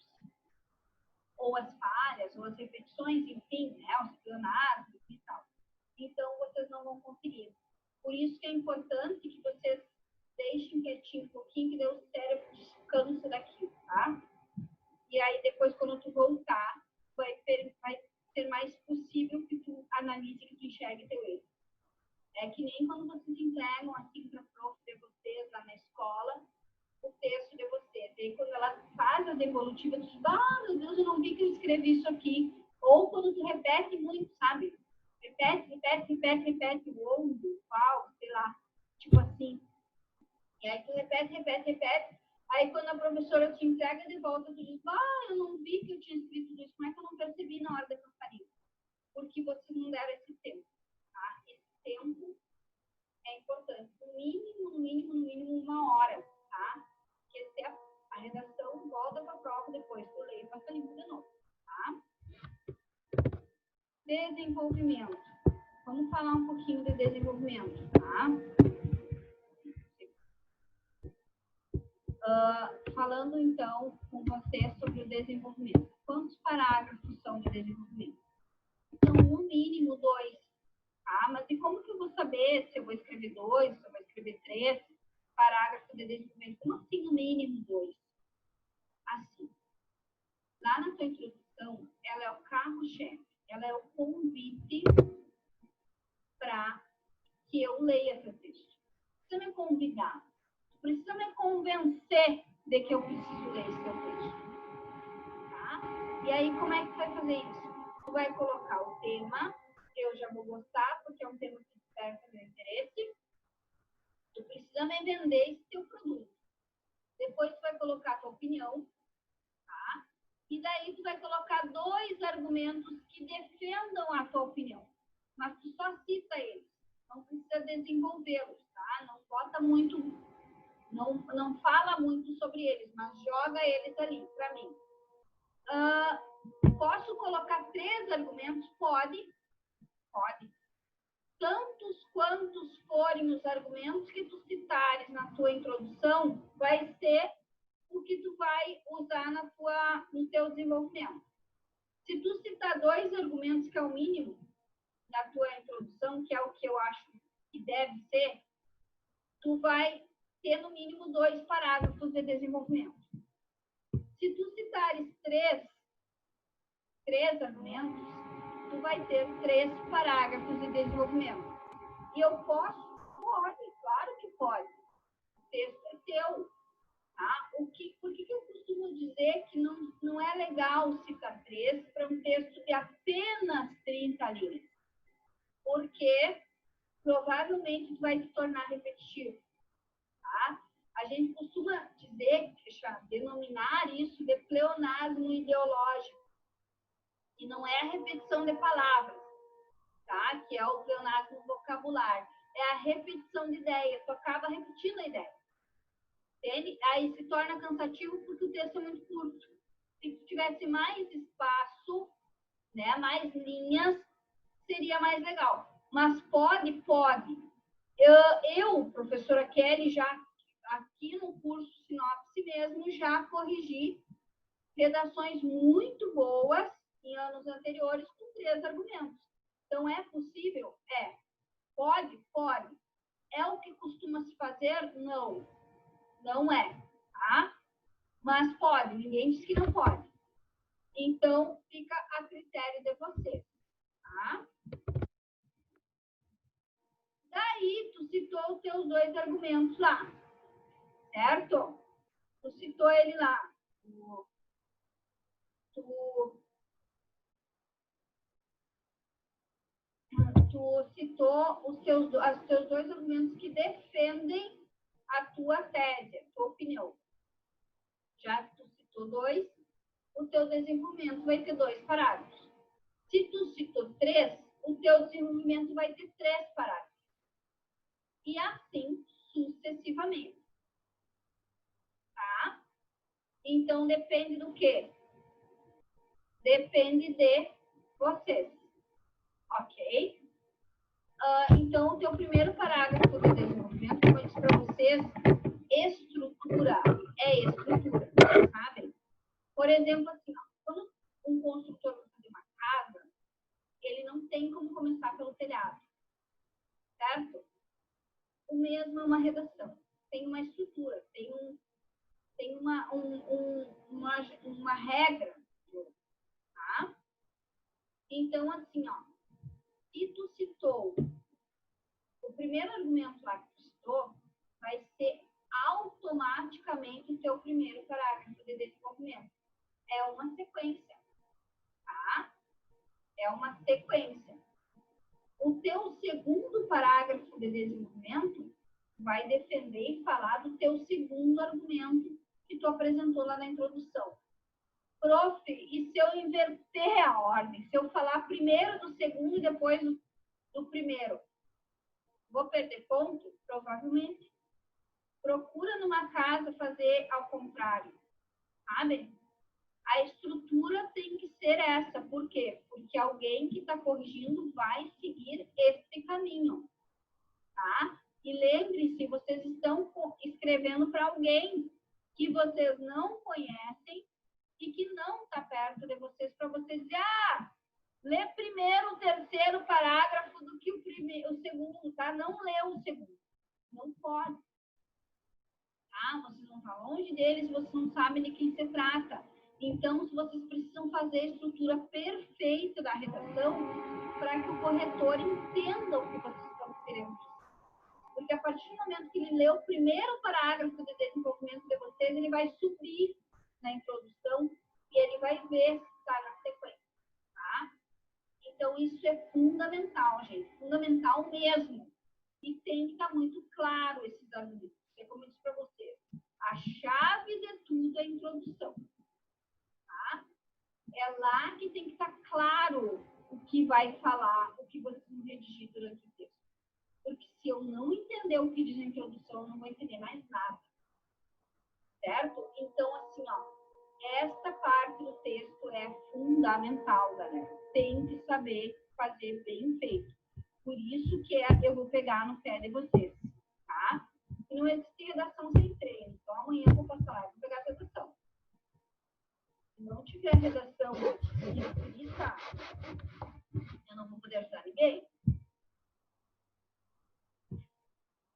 [SPEAKER 1] Ou as falhas, ou as repetições, enfim, né, os pleonasmos e tal. Então, vocês não vão conseguir. Por isso que é importante que vocês deixem quietinho um pouquinho, que dê o cérebro descanso daquilo, tá? E aí, depois, quando tu voltar, vai ser mais possível que tu analise, que tu enxergue teu erro. É que nem quando vocês entregam, assim, para a prof de vocês, lá na escola, o texto de vocês. E aí, quando ela faz a devolutiva, tu diz, meu Deus, eu não vi que eu escrevi isso aqui. Ou quando tu repete muito, sabe? Repete, o ondo, qual, sei lá, tipo assim. E aí tu repete. Aí quando a professora te entrega de volta, tu diz, eu não vi que eu tinha escrito isso, como é que eu não percebi na hora da passarinha? Porque vocês não deram esse tempo, tá? Esse tempo é importante. No mínimo, 1 hora, tá? Porque se a redação volta para a prova depois, tu lê e passa limpo de novo, tá? Desenvolvimento. Vamos falar um pouquinho de desenvolvimento, tá? Falando, então, com você sobre o desenvolvimento. Quantos parágrafos são de desenvolvimento? São, no mínimo, 2. Tá? Mas e como que eu vou saber se eu vou escrever 2, se eu vou escrever 3 parágrafos de desenvolvimento? Como assim, no mínimo, 2? Assim. Lá na tua introdução, ela é o carro-chefe. Ela é o convite para que eu leia seu texto. Precisa me convidar. Precisa me convencer de que eu preciso ler esse teu texto. Tá? E aí, como é que tu vai fazer isso? Tu vai colocar o tema, eu já vou gostar, porque é um tema que desperta meu interesse. Tu precisa me vender esse teu produto. Depois tu vai colocar a tua opinião, tá? E daí tu vai colocar 2 argumentos que defendam a tua opinião. Mas tu só cita eles. Não precisa desenvolvê-los, tá? Não bota muito... Não fala muito sobre eles, mas joga eles ali para mim. Posso colocar 3 argumentos? Pode. Tantos quantos forem os argumentos que tu citares na tua introdução, vai ser o que tu vai usar no teu desenvolvimento. Se tu citar 2 argumentos, que é o mínimo, na tua introdução, que é o que eu acho que deve ser, tu vai ter no mínimo 2 parágrafos de desenvolvimento. Se tu citares 3 argumentos, tu vai ter 3 parágrafos de desenvolvimento. E eu posso? Pode, claro que pode. O texto é teu. Tá? Por que eu costumo dizer que não é legal citar 3 para um texto de apenas 30 linhas? Porque provavelmente tu vai se tornar repetitivo. Tá? A gente costuma denominar isso de pleonasmo ideológico. E não é a repetição de palavras, tá? Que é o pleonasmo vocabular. É a repetição de ideias. Tu acaba repetindo a ideia. Entende? Aí se torna cansativo porque o texto é muito curto. Se tu tivesse mais espaço, né, mais linhas, seria mais legal. Mas pode. Eu, professora Kelly, já aqui no curso Sinopse mesmo, já corrigi redações muito boas em anos anteriores com 3 argumentos. Então, é possível? É. Pode? Pode. É o que costuma se fazer? Não. Não é, tá? Mas pode. Ninguém diz que não pode. Então, fica a critério de vocês, tá? Daí, tu citou os teus 2 argumentos lá, certo? Tu citou ele lá. Tu citou os teus 2 argumentos que defendem a tua tese, a tua opinião. Já que tu citou 2, o teu desenvolvimento vai ter 2 parágrafos. Se tu citou 3, o teu desenvolvimento vai ter 3 parágrafos. E assim sucessivamente. Tá? Então, depende do quê? Depende de vocês. Ok? Então, o teu primeiro parágrafo de desenvolvimento, como eu disse para vocês, estrutura. É estrutura, sabe? Por exemplo, assim, ó, quando um construtor vai fazer uma casa, ele não tem como começar pelo telhado. Certo? O mesmo é uma redação. Tem uma estrutura, tem uma regra. Tá? Então, assim, ó, se tu citou o primeiro argumento lá que tu citou, vai ser automaticamente o teu primeiro parágrafo de desenvolvimento. É uma sequência, tá? É uma sequência. O teu segundo parágrafo de desenvolvimento vai defender e falar do teu segundo argumento que tu apresentou lá na introdução. Prof, e se eu inverter a ordem? Se eu falar primeiro do segundo e depois do primeiro? Vou perder ponto? Provavelmente. Procura numa casa fazer ao contrário, sabe? A estrutura tem que ser essa. Por quê? Porque alguém que está corrigindo vai seguir esse caminho, tá? E lembre-se, vocês estão escrevendo para alguém que vocês não conhecem e que não está perto de vocês, para vocês dizer, lê primeiro o terceiro parágrafo do que o segundo, tá? Não lê o segundo. Não pode. Tá? Vocês vão estar longe deles, vocês não sabem de quem se trata. Então, vocês precisam fazer a estrutura perfeita da redação para que o corretor entenda o que vocês estão querendo dizer. Porque a partir do momento que ele lê o primeiro parágrafo de desenvolvimento de vocês, ele vai subir na introdução e ele vai ver se está na sequência, tá? Então, isso é fundamental, gente. Fundamental mesmo. E tem que estar muito claro esses argumentos. É como eu disse para vocês. A chave de tudo é a introdução. Tá? É lá que tem que estar claro o que vai falar, o que vocês vão redigir durante o texto. Porque se eu não entender o que diz a introdução, eu não vou entender mais nada. Certo? Então, assim, ó, esta parte do texto é fundamental, galera. Tem que saber fazer bem feito. Por isso que eu vou pegar no pé de vocês, tá? E não existe redação sem treino. Então, amanhã eu vou passar lá e vou pegar a redação. Se não tiver redação escrita, eu não vou poder ajudar ninguém.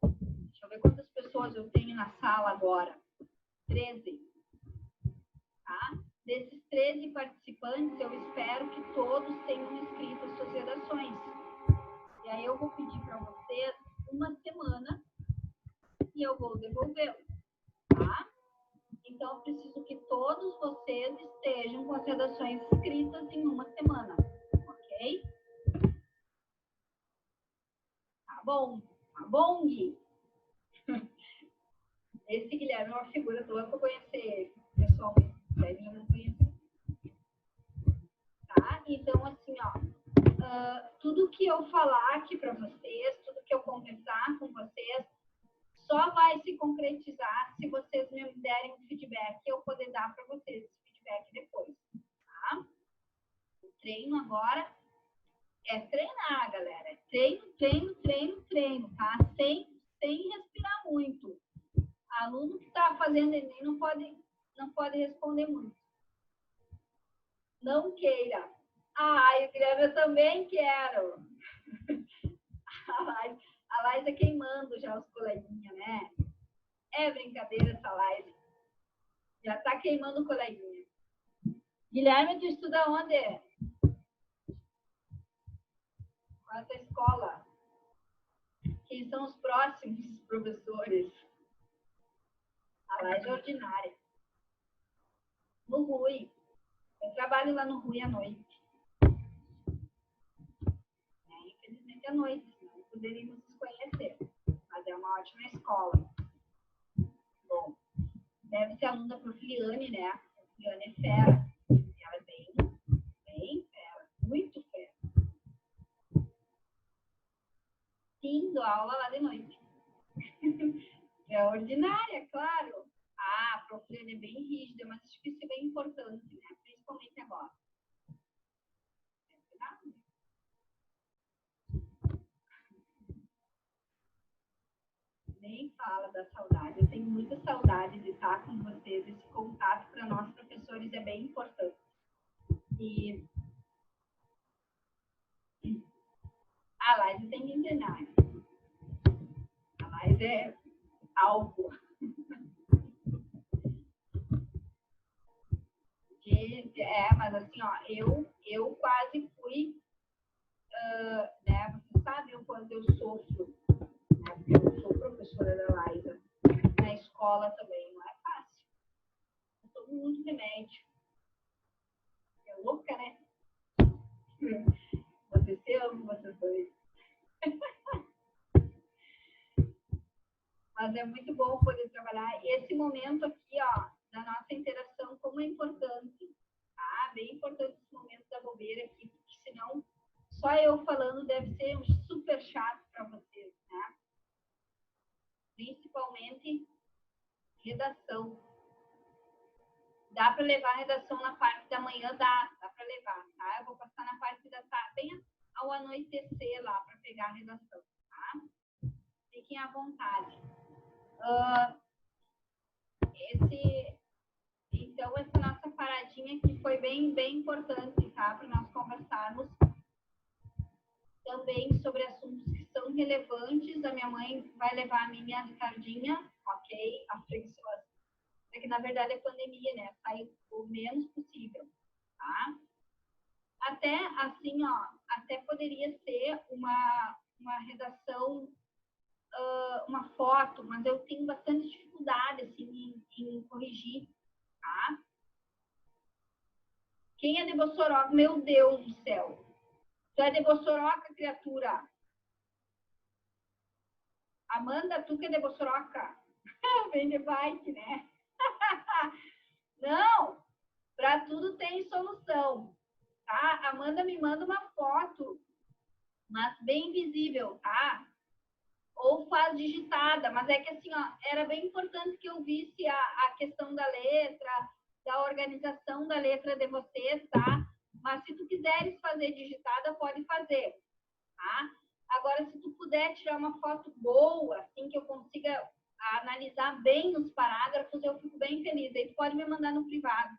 [SPEAKER 1] Deixa eu ver quantas pessoas eu tenho na sala agora. 13. Tá? Desses 13 participantes, eu espero que todos tenham escrito as suas redações. E aí eu vou pedir para vocês uma semana e eu vou devolvê-lo, tá? Então, eu preciso que todos vocês estejam com as redações escritas em uma semana, ok? Tá bom? Tá bom, Gui? Esse Guilherme é uma figura do ano para conhecer ele pessoalmente. Ele já não conhece. Tá? Então, assim, ó, tudo que eu falar aqui para vocês, tudo que eu conversar com vocês, só vai se concretizar se vocês me derem um feedback e eu poder dar para vocês esse feedback depois, tá? O treino agora é treinar, galera. É treino, tá? Sem respirar muito. Aluno que está fazendo Enem não pode responder muito. Não queira. Ai, Guilherme, eu também quero. A Laísa queimando já os coleguinhas, né? É brincadeira essa live. Já tá queimando o coleguinha. Guilherme, tu estuda onde? Qual é a tua escola? Quem são os próximos professores? A Laísa é ordinária. No Rui. Eu trabalho lá no Rui à noite. Infelizmente à noite, senão poderíamos nos conhecer. Mas é uma ótima escola. Bom, deve ser aluna da Profiliane, né? A Profiliane é fera. Ela é bem fera. Muito fera. Sim, dou aula lá de noite. É ordinária, claro. A Profiliane é bem rígida, mas acho que isso é bem importante, né? Principalmente agora. Nem fala da saudade. Eu tenho muita saudade de estar com vocês. Esse contato para nós professores é bem importante. E a Laís tem que ensinar. A Laís é algo. Mas assim, ó, eu quase fui, né? Vocês sabem o quanto eu sofro, né? Porque eu sou professora da Laísa. Na escola também não é fácil. Eu tomo muito remédio. É louca, né? Vocês se amam, vocês dois. Mas é muito bom poder trabalhar. E esse momento aqui, ó, da nossa interação, como é importante, tá? Bem importante esse momento da bobeira aqui, porque senão só eu falando deve ser super chato para vocês, né? Principalmente redação. Dá para levar a redação na parte da manhã? Dá para levar, tá? Eu vou passar na parte da tarde, bem ao anoitecer lá, para pegar a redação, tá? Fiquem à vontade. Então, essa nossa paradinha aqui foi bem importante, tá? Para nós conversarmos também sobre assuntos que são relevantes. A minha mãe vai levar a minha Ricardinha, ok? A flexões. É que, na verdade, é pandemia, né? Sair o menos possível, tá? Até, assim, ó, até poderia ser uma redação, uma foto, mas eu tenho bastante dificuldade, assim, em corrigir, tá? Quem é de Bossoroca? Meu Deus do céu! Tu é de Bossoroca, criatura? Amanda, tu que é de Bossoroca? Vem de bike, né? Não! Para tudo tem solução, tá? Amanda me manda uma foto, mas bem visível, tá? Ou faz digitada, mas é que assim, ó, era bem importante que eu visse a questão da letra, da organização da letra de vocês, tá? Mas se tu quiseres fazer digitada, pode fazer, tá? Agora, se tu puder tirar uma foto boa, assim, que eu consiga analisar bem os parágrafos, eu fico bem feliz. Aí tu pode me mandar no privado.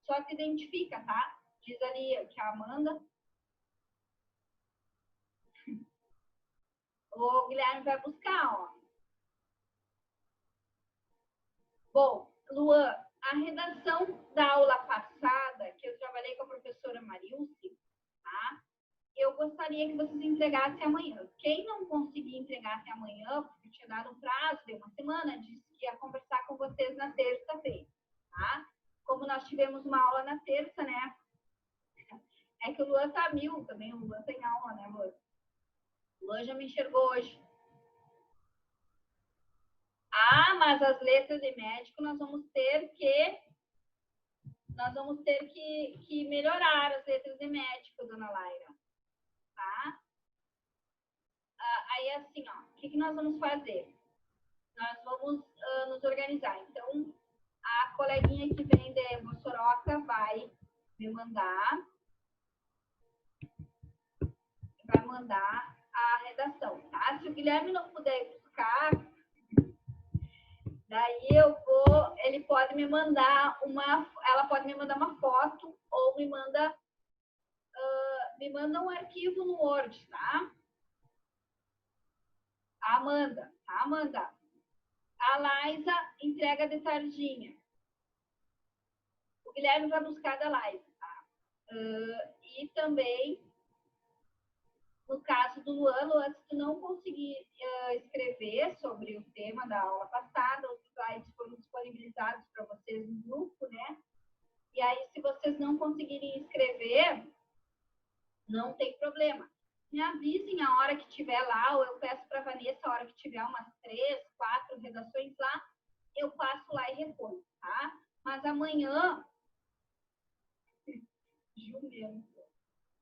[SPEAKER 1] Só te identifica, tá? Diz ali que a Amanda. O Guilherme vai buscar, ó. Bom, Luan, a redação da aula passada, que eu trabalhei com a professora Marilce, tá? Eu gostaria que vocês entregassem amanhã. Quem não conseguir entregar até amanhã, porque eu tinha dado um prazo de uma semana, disse que ia conversar com vocês na terça-feira, tá? Como nós tivemos uma aula na terça, né? É que o Luan tá mil também, o Luan tem aula, né, Luan? O Luan já me enxergou hoje. Ah, mas as letras de médico nós vamos ter que nós vamos ter que melhorar as letras de médico, dona Laira. Tá? Aí, assim, ó, o que nós vamos fazer? Nós vamos nos organizar. Então, a coleguinha que vem de Bossoroca vai me mandar a redação, tá? Se o Guilherme não puder buscar, daí ele pode me mandar ela pode me mandar uma foto ou me manda um arquivo no Word, tá? Amanda. A Laísa entrega de tardinha. O Guilherme vai buscar da Laísa, tá? E também, no caso do Luan, se tu não conseguir escrever sobre o tema da aula passada, os slides foram disponibilizados para vocês no grupo, né? E aí, se vocês não conseguirem escrever, não tem problema. Me avisem a hora que tiver lá, ou eu peço para a Vanessa a hora que tiver umas 3, 4 redações lá, eu passo lá e reponho, tá? Mas amanhã,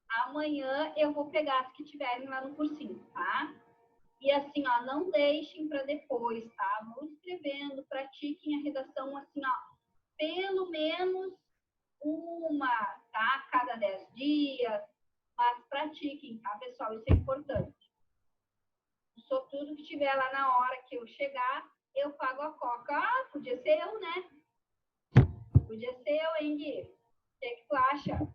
[SPEAKER 1] amanhã eu vou pegar as que tiverem lá no cursinho, tá? E assim, ó, não deixem para depois, tá? Vão escrevendo, pratiquem a redação assim, ó, pelo menos uma, tá? Cada 10 dias, mas pratiquem, tá, pessoal? Isso é importante. Só tudo que tiver lá na hora que eu chegar, eu pago a coca. Ah, podia ser eu, né? Podia ser eu, hein, Gui? O que tu acha?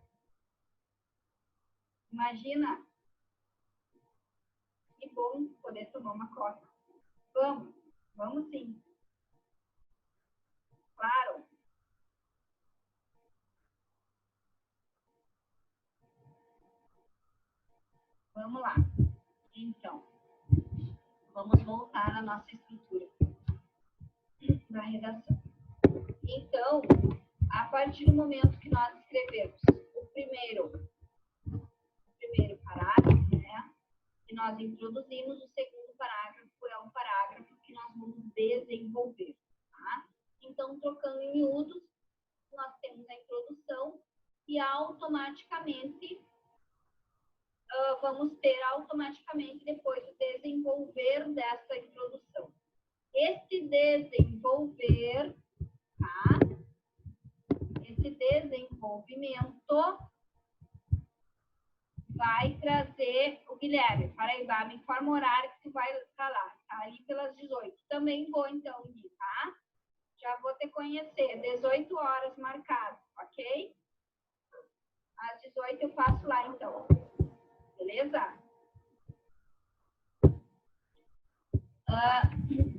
[SPEAKER 1] Imagina. Que bom poder tomar uma coca. Vamos sim. Claro. Vamos lá. Então, vamos voltar à nossa estrutura da redação. Então, a partir do momento que nós escrevemos o primeiro parágrafo, né? Que nós introduzimos, o segundo parágrafo é um parágrafo que nós vamos desenvolver, tá? Então, trocando em miúdos, nós temos a introdução e automaticamente vamos ter automaticamente depois o desenvolver dessa introdução. Esse desenvolver, tá? Esse desenvolvimento vai trazer o Guilherme. Paraíba, me informa o horário que tu vai estar lá, tá? Ali pelas 18. Também vou, então, Gui, tá? Já vou te conhecer. 18 horas marcado, ok? Às 18 eu passo lá, então. Beleza?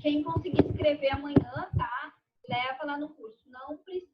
[SPEAKER 1] Quem conseguir escrever amanhã, tá? Leva lá no curso. Não precisa